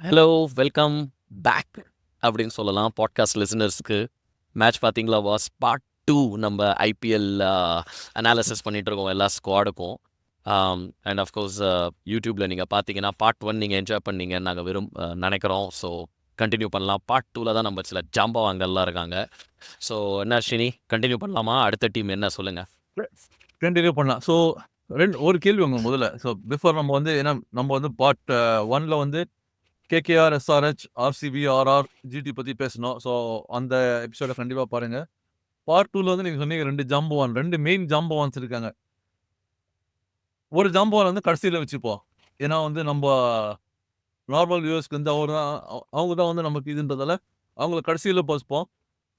Hello, welcome back அப்படின்னு சொல்லலாம் podcast லிசனர்ஸ்க்கு. Match பார்த்தீங்களா வாஸ் பார்ட் 2. நம்ம ஐபிஎல் அனாலிசிஸ் பண்ணிகிட்ருக்கோம் எல்லா ஸ்குவாடுக்கும். அண்ட் ஆஃப்கோர்ஸ் யூடியூப்பில் நீங்கள் பார்த்தீங்கன்னா பார்ட் 1 நீங்கள் என்ஜாய் பண்ணீங்கன்னு நாங்கள் நினைக்கிறோம். ஸோ கண்டினியூ பண்ணலாம். பார்ட் 2ல் தான் நம்ம சில ஜாம்பவாங்கெல்லாம் இருக்காங்க. ஸோ என்ன ஷினி, கண்டினியூ பண்ணலாமா? அடுத்த டீம் என்ன சொல்லுங்கள். கண்டினியூ பண்ணலாம். ஸோ ஒரு கேள்வி உங்க முதல்ல. ஸோ பிஃபோர் நம்ம வந்து ஏன்னா நம்ம வந்து பார்ட் 1ல் வந்து KKR, SRH, RCB, RR, GT பற்றி பேசணும். ஸோ அந்த எபிசோட கண்டிப்பாக பாருங்கள். பார்ட் 2ல் வந்து நீங்கள் சொன்னீங்க 2 மெயின் ஜாம்பவான்ஸ் இருக்காங்க. ஒரு ஜாம்பவான் வந்து கடைசியில் வச்சுப்போம். ஏன்னா வந்து நம்ம நார்மல் வியூவர்ஸ்க்கு வந்து அவங்க தான் வந்து நமக்கு இதுன்றதால அவங்கள கடைசியில் பேசுப்போம்.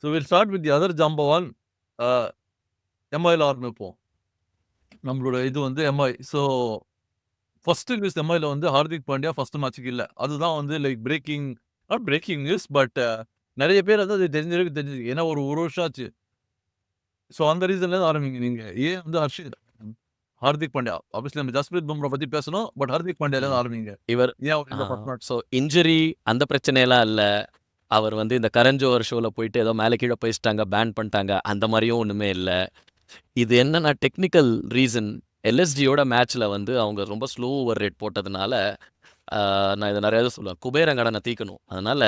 So will start with the other ஜாம்பவான், எம்ஐஎல்ஆர்னு இருப்போம். நம்மளோட இது வந்து எம்ஐ. ஸோ ஃபர்ஸ்ட் நியூஸ் எம்ஐல வந்து ஹார்திக் பாண்டியா ஃபர்ஸ்ட் மேட்சுக்கு இல்லை. அதுதான் வந்து like not breaking news, but நிறைய பேர் வந்து அது தெரிஞ்சு ஏன்னா ஒரு வருஷம் ஆச்சு. ஸோ அந்த ரீசன்ல ஆரம்பிங்க நீங்க. ஏன் வந்து ஹார்திக் பாண்டியா ஆப்வியஸ்லி நம்ம ஜஸ்பிரீத் பும்ரா பத்தி பேசணும், பட் ஹார்திக் பாண்டியால ஆரம்பிங்க. இவர் ஸோ இன்ஜுரி அந்த பிரச்சனையெல்லாம் இல்லை. அவர் வந்து இந்த கரஞ்சோவர் ஷோவில் போயிட்டு ஏதோ மேலே கீழே போயிச்சிட்டாங்க, பேன் பண்ணிட்டாங்க, அந்த மாதிரியும் ஒன்றுமே இல்லை. இது என்னன்னா டெக்னிக்கல் ரீசன். எல்எஸ்டியோட மேட்ச்சில் வந்து அவங்க ரொம்ப ஸ்லோ ஓவர் ரேட் போட்டதுனால நான் இதை நிறையா சொல்லுவேன், குபேரங்கடனை தீக்கணும். அதனால்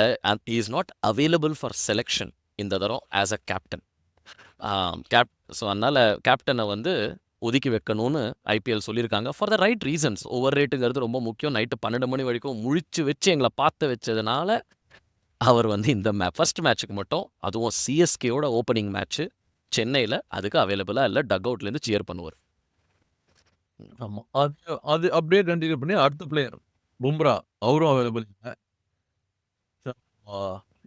is not available for selection இந்த தரம் ஆஸ் அ கேப்டன். ஸோ அதனால் கேப்டனை வந்து ஒதுக்கி வைக்கணும்னு ஐபிஎல் சொல்லியிருக்காங்க for the right reasons. Over ரேட்டுங்கிறது ரொம்ப முக்கியம். நைட்டு 12 மணி வரைக்கும் முழிச்சு வச்சு எங்களை பார்த்து வச்சதுனால அவர் வந்து இந்த ஃபர்ஸ்ட் மேட்ச்சுக்கு மட்டும், அதுவும் சிஎஸ்கேயோட ஓப்பனிங் மேட்ச்சு சென்னையில், அதுக்கு அவைலபிளாக இல்லை. டக் அவுட்லேருந்து சியர் பண்ணுவார். ஆமாம், அது அப்படியே கண்டினியூ பண்ணி அடுத்த பிளேயர் பும்ரா, அவரும் அவைலபிள் இல்லை.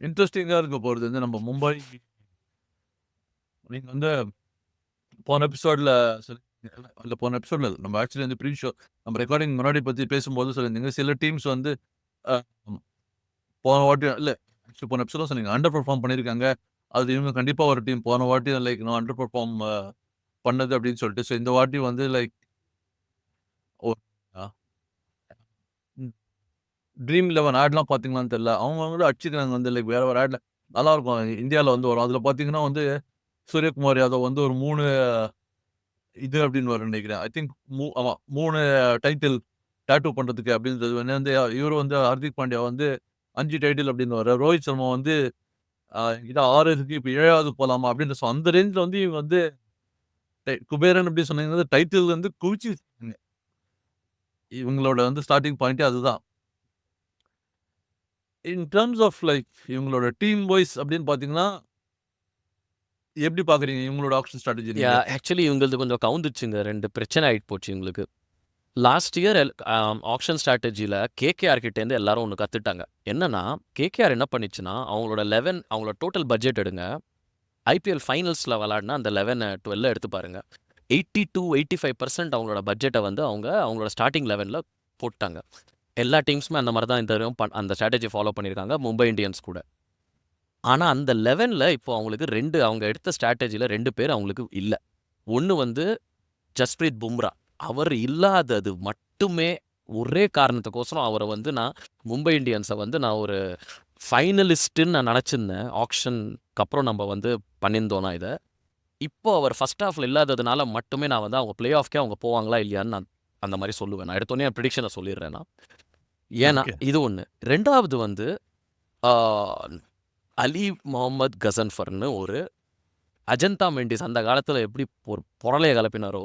இன்ட்ரெஸ்டிங்காக இருக்க போகிறது வந்து நம்ம மும்பை. நீங்கள் வந்து போன எபிசோடில் இல்லை, போன எபிசோடில் நம்ம ஆக்சுவலி வந்து ப்ரீ ஷோ நம்ம ரெக்கார்டிங் முன்னாடி பற்றி பேசும்போது சொல்லியிருந்தீங்க சில டீம்ஸ் வந்து போன வாட்டி இல்லை, ஆக்சுவலி போன எபிசோட சொன்னீங்க அண்டர் பெர்ஃபார்ம் பண்ணியிருக்காங்க. அது இவங்க கண்டிப்பாக ஒரு டீம் போன வாட்டி லைக் நான் அண்டர் பெர்ஃபார்ம் பண்ணது அப்படின்னு சொல்லிட்டு. ஸோ இந்த வாட்டி வந்து லைக் ட்ரீம் 11 ஆட்லாம் பார்த்தீங்களான்னு தெரியல. அவங்க கூட அடிச்சுக்கிறாங்க வந்து லைக் வேறு ஆடில் நல்லாயிருக்கும். இந்தியாவில் வந்து வரும். அதில் பார்த்தீங்கன்னா வந்து சூரியகுமார் யாதவ் வந்து ஒரு 3 இது அப்படின்னு வரும் நினைக்கிறேன். ஐ திங்க் ஆமாம் 3 டைட்டில் டேட்டூ பண்ணுறதுக்கு அப்படின்றது வந்து இவர் வந்து ஹார்திக் பாண்டியா வந்து 5 டைட்டில் அப்படின்னு வர. ரோஹித் சர்மா வந்து என்கிட்ட 6 இருக்கு, இப்போ 7வது போகலாமா அப்படின்னு. ஸோ அந்த ரேஞ்சில் வந்து இவங்க வந்து குபேரன் அப்படி சொன்னீங்கன்னா டைட்டில் வந்து குவிச்சு இவங்களோட வந்து ஸ்டார்டிங் பாயிண்ட்டே அதுதான். இன் டர்ம்ஸ் ஆஃப் லைக் இவங்களோட டீம் வைஸ் அப்படின்னு பார்த்தீங்கன்னா எப்படி பார்க்குறீங்க இவங்களோட ஆக்ஷன் ஸ்ட்ராட்டஜி? ஆக்சுவலி இவங்களுக்கு கொஞ்சம் கவுந்துச்சுங்க. 2 பிரச்சனை ஆகிட்டு போச்சு இவங்களுக்கு. லாஸ்ட் இயர் ஆக்ஷன் ஸ்ட்ராட்டஜியில் கேகேஆர் கிட்டேருந்து எல்லாரும் ஒன்று கற்றுட்டாங்க. என்னன்னா கேகேஆர் என்ன பண்ணிச்சுன்னா அவங்களோட டோட்டல் பட்ஜெட் எடுங்க. ஐபிஎல் ஃபைனல்ஸில் விளாடினா அந்த 11-12 எடுத்து பாருங்க. 80-85% அவங்களோட பட்ஜெட்டை வந்து அவங்களோட ஸ்டார்டிங் 11ல் போட்டாங்க. எல்லா டீம்ஸுமே அந்த மாதிரி தான் இந்த தடவையும் அந்த ஸ்ட்ராட்டஜி ஃபாலோ பண்ணியிருக்காங்க, மும்பை இந்தியன்ஸ் கூட. ஆனால் அந்த 11ல் இப்போ அவங்களுக்கு அவங்க எடுத்த ஸ்ட்ராட்டஜியில் 2 பேர் அவங்களுக்கு இல்லை. ஒன்று வந்து ஜஸ்பிரீத் பும்ரா. அவர் இல்லாதது மட்டுமே ஒரே காரணத்துக்கோசரம் அவரை வந்து நான் மும்பை இந்தியன்ஸை வந்து நான் ஒரு ஃபைனலிஸ்ட்டுன்னு நான் நினச்சிருந்தேன். ஆக்ஷனுக்கு அப்புறம் நம்ம வந்து பண்ணியிருந்தோன்னா இதை. இப்போ அவர் ஃபர்ஸ்ட் ஹாஃபில் இல்லாததுனால மட்டுமே நான் வந்து அவங்க பிளே ஆஃப்கே அவங்க போவாங்களா இல்லையான்னு நான் அந்த மாதிரி சொல்லுவேன். நான் எடுத்தோன்னே என் ப்ரிடிக்ஷனை சொல்லிடுறேன் நான். ஏன்னா இது ஒன்று. 2வது வந்து அலி முகமது கசன்ஃபர்னு ஒரு அஜந்தா மெண்டிஸ் அந்த காலத்தில் எப்படி ஒரு பொருளையை கலப்பினாரோ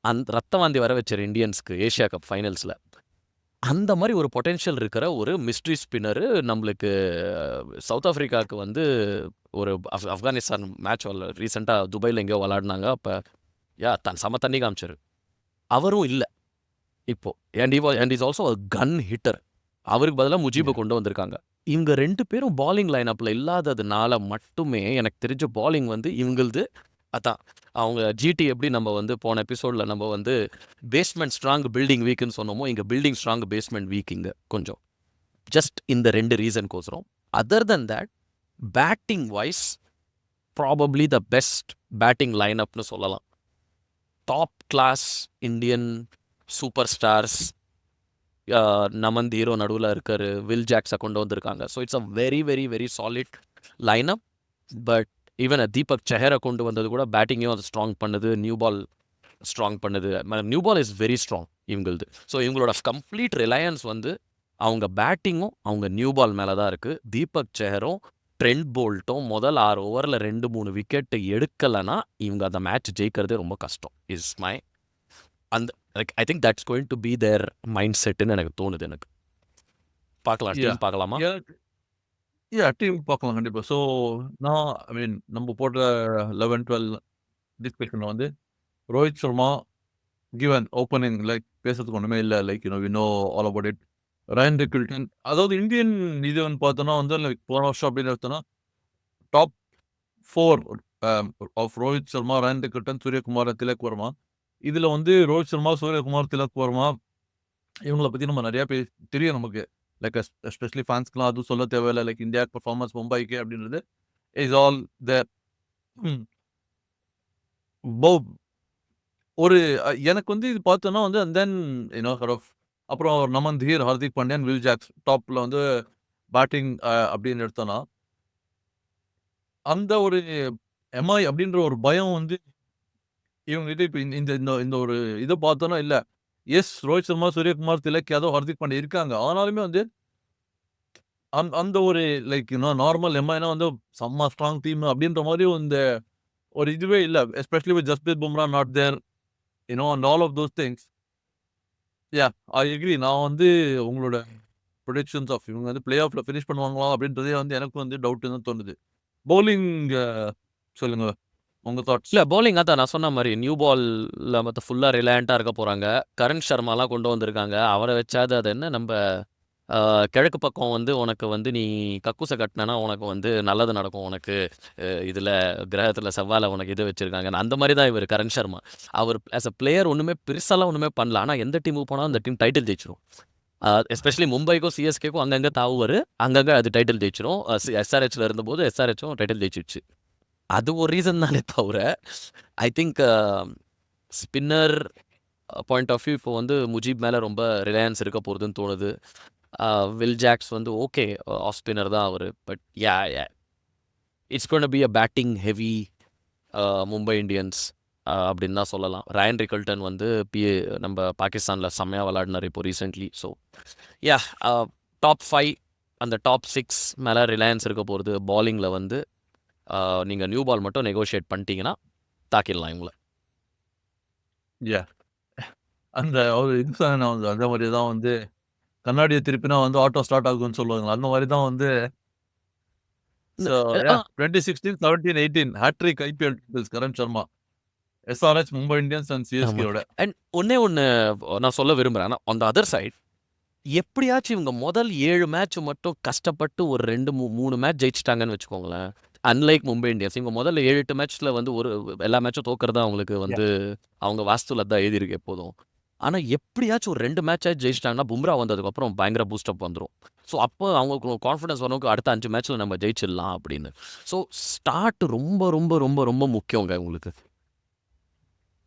அந்த ரத்தவாந்தி வர வச்சார் இந்தியன்ஸ்க்கு ஏஷியா கப் ஃபைனல்ஸில். அந்த மாதிரி ஒரு பொட்டென்ஷியல் இருக்கிற ஒரு மிஸ்ட்ரி ஸ்பின்னரு நம்மளுக்கு சவுத் ஆஃப்ரிக்காவுக்கு வந்து ஒரு ஆப்கானிஸ்தான் மேட்ச் ரீசெண்டாக துபாயில் எங்கேயோ விளாடினாங்க. அப்போ செம தண்ணி காமிச்சார். அவரும் இல்லை இப்போது. And is also gun hitter. அவருக்கு பதிலாக முஜீபை கொண்டு வந்திருக்காங்க. இவங்க 2 பேரும் பாலிங் லைனப்பில் இல்லாததுனால மட்டுமே எனக்கு தெரிஞ்ச பாலிங் வந்து இவங்களது அதான். அவங்க ஜிடி எப்படி நம்ம வந்து போன எபிசோடில் நம்ம வந்து பேஸ்மெண்ட் ஸ்ட்ராங் பில்டிங் வீக்குன்னு சொன்னோமோ, இங்கே பில்டிங் ஸ்ட்ராங் பேஸ்மெண்ட் வீக் இங்கே கொஞ்சம். ஜஸ்ட் இந்த 2 ரீசன்க்கோசரம். Other then that batting wise probably the best batting லைனப்னு சொல்லலாம். Top class Indian super stars. Naman ஹீரோ நடுவில் இருக்காரு, வில் ஜாக்ஸை கொண்டு வந்திருக்காங்க. So it's a very very very solid lineup. But even Deepak செஹரை கொண்டு வந்தது கூட பேட்டிங்கையும் அது ஸ்ட்ராங் பண்ணுது, நியூ பால் ஸ்ட்ராங் பண்ணுது. New ball is very strong இவங்களுது. ஸோ இவங்களோட கம்ப்ளீட் ரிலையன்ஸ் வந்து அவங்க பேட்டிங்கும் அவங்க நியூ பால் மேலே தான் இருக்குது. தீபக் செஹரும் ட்ரெண்ட் போல்ட்டும் முதல் 6 ஓவரில் 2-3 விக்கெட்டு எடுக்கலைன்னா இவங்க அந்த மேட்ச் ஜெயிக்கிறதே ரொம்ப கஷ்டம். இஸ் மை அந்த like I think that's going to be their mind செட்டுன்னு எனக்கு தோணுது. எனக்கு பார்க்கலாம், யா டீம் பார்க்கலாமா? எனக்கு டீம் பார்க்கலாம் கண்டிப்பா. ஸோ நான் ஐ மீன் நம்ம போடுற 11-12 டிஸ்கஷன்ல வந்து Rohit Sharma given opening like பேசுறதுக்கு ஒன்றுமே இல்லை. Like we know all about it. Ryan Rickelton, அதாவது இந்தியன் இது வந்து பார்த்தோன்னா வந்து லைக் போன வருஷம் அப்படின்னு எடுத்தோன்னா top 4 of Rohit Sharma, Ryan Rickelton, Suryakumar, Tilak Varma. இதில் வந்து ரோஹித் சர்மா, சூரியகுமார், திலக் வர்மா இவங்கள பற்றி நம்ம நிறையா தெரியும் நமக்கு. லைக் எஸ்பெஷலி ஃபேன்ஸ்க்குலாம் அதுவும் சொல்ல தேவையில்லை. லைக் இந்தியா பர்ஃபார்மன்ஸ் மும்பைக்கு அப்படின்றது இஸ் ஆல் தேர். ஒரு எனக்கு வந்து இது பார்த்தோன்னா வந்து அண்ட் தென் ஆஃப் அப்புறம் நமந்த் ஹீர், ஹர்திக் பாண்டியன், வில் ஜாக்ஸ் டாப்பில் வந்து பேட்டிங் அப்படின்னு எடுத்தோன்னா அந்த ஒரு எம்ஐ அப்படின்ற ஒரு பயம் வந்து இவங்ககிட்ட இப்போ இந்த இந்த இந்த ஒரு இதை பார்த்தோன்னா இல்லை. எஸ் ரோஹித் சர்மா, சூரியகுமார், திலக் யாதவ், ஹர்திக் பாண்டியா இருக்காங்க. ஆனாலுமே வந்து அந்த ஒரு லைக் நார்மல் எம்ஐனா வந்து செம்ம ஸ்ட்ராங் டீம் அப்படின்ற மாதிரி இந்த ஒரு இதுவே இல்லை. Especially with Jasprit Bumrah not there and all of those things. I agree. நான் வந்து உங்களோட ப்ரொடிக்ஷன்ஸ் ஆஃப் இவங்க வந்து பிளே ஆஃப்ல ஃபினிஷ் பண்ணுவாங்களா அப்படின்றதே வந்து எனக்கு வந்து டவுட்னு தான் தோணுது. பவுலிங் சொல்லுங்க உங்க தாட்ஸ். இல்லை பவுலிங் அதான் நான் சொன்ன மாதிரி நியூ பாலில் மற்ற ஃபுல்லாக ரிலையண்ட்டாக இருக்க போகிறாங்க. கரண் சர்மாலாம் கொண்டு வந்திருக்காங்க. அவரை வச்சாது அது என்ன நம்ம கிழக்கு பக்கம் வந்து உனக்கு வந்து நீ கக்கூசை கட்டினா உனக்கு வந்து நல்லது நடக்கும். உனக்கு இதில் கிரகத்தில் செவ்வாயில் உனக்கு இது வச்சுருக்காங்க. அந்த மாதிரி தான் இவர் கரண் சர்மா. அவர் ஆஸ் அ பிளேயர் ஒன்றுமே பெருசாலாம் ஒன்றுமே பண்ணல. ஆனால் எந்த டீமுக்கு போனாலும் அந்த டீம் டைட்டில் ஜெயிச்சிரும். எஸ்பெஷலி மும்பைக்கும் சிஎஸ்கேக்கும் அங்கங்கே தாவுவார். அங்கங்கே அது டைட்டில் ஜெயிச்சிரும். எஸ்ஆர்ஹெச்சில் இருந்தபோது எஸ்ஆர்ஹெச்சும் டைட்டில் ஜெயிச்சிருச்சு. அது ஒரு ரீசன் தானே தவிர I think spinner point of view இப்போ வந்து முஜீப் மேலே ரொம்ப ரிலையன்ஸ் இருக்க போகிறதுன்னு தோணுது. வில் ஜாக்ஸ் வந்து ஓகே ஆஃப் ஸ்பின்னர் தான் அவர். But it's gonna be a batting heavy Mumbai Indians அப்படின்னு தான் சொல்லலாம். ரயன் ரிக்கில்டன் வந்து நம்ம பாகிஸ்தானில் செம்மையாக விளாடினார் இப்போ ரீசெண்ட்லி. ஸோ டாப் 5 அந்த டாப் 6 மேலே ரிலையன்ஸ் இருக்க போகிறது. பாலிங்கில் வந்து நீங்கள் நியூ பால் மட்டும் நெகோஷியேட் பண்ணிட்டீங்கன்னா தாக்கிடலாம் இவங்கள. அந்த ஒரு இது அந்த மாதிரி தான் வந்து கண்ணாடியை திருப்பினா வந்து ஆட்டோ ஸ்டார்ட் ஆகும்னு சொல்லுவாங்க. அந்த மாதிரி தான் வந்து 2016, 17, 18 hat-trick IPL Karan Sharma, SRH, Mumbai Indians and சிஎஸ்கேயோட. அண்ட் ஒன்னே ஒன்று நான் சொல்ல விரும்புகிறேன். ஆன் த அதர் சைட் எப்படியாச்சும் இவங்க முதல் 7 மேட்ச் மட்டும் கஷ்டப்பட்டு ஒரு 2-3 மேட்ச் ஜெயிச்சிட்டாங்கன்னு வச்சுக்கோங்களேன். அன்லைக் மும்பை இந்தியன்ஸ் இவங்க முதல்ல 7-8 மேட்ச்ல வந்து எல்லா மேட்சும் தோக்கிறதா அவங்களுக்கு வந்து அவங்க வாஸ்துல தான் எழுதியிருக்கு எப்போதும். ஆனால் எப்படியாச்சும் ஒரு 2 மேட்ச் ஜெயிச்சிட்டாங்கன்னா பும்ரா வந்ததுக்கப்புறம் பயங்கர பூஸ்டப் வந்துடும். ஸோ அப்போ அவங்களுக்கு கான்ஃபிடன்ஸ் வரவங்க அடுத்த 5 மேட்ச்சில் நம்ம ஜெயிச்சிடலாம் அப்படின்னு. ஸோ ஸ்டார்ட் ரொம்ப ரொம்ப ரொம்ப ரொம்ப முக்கியங்க உங்களுக்கு.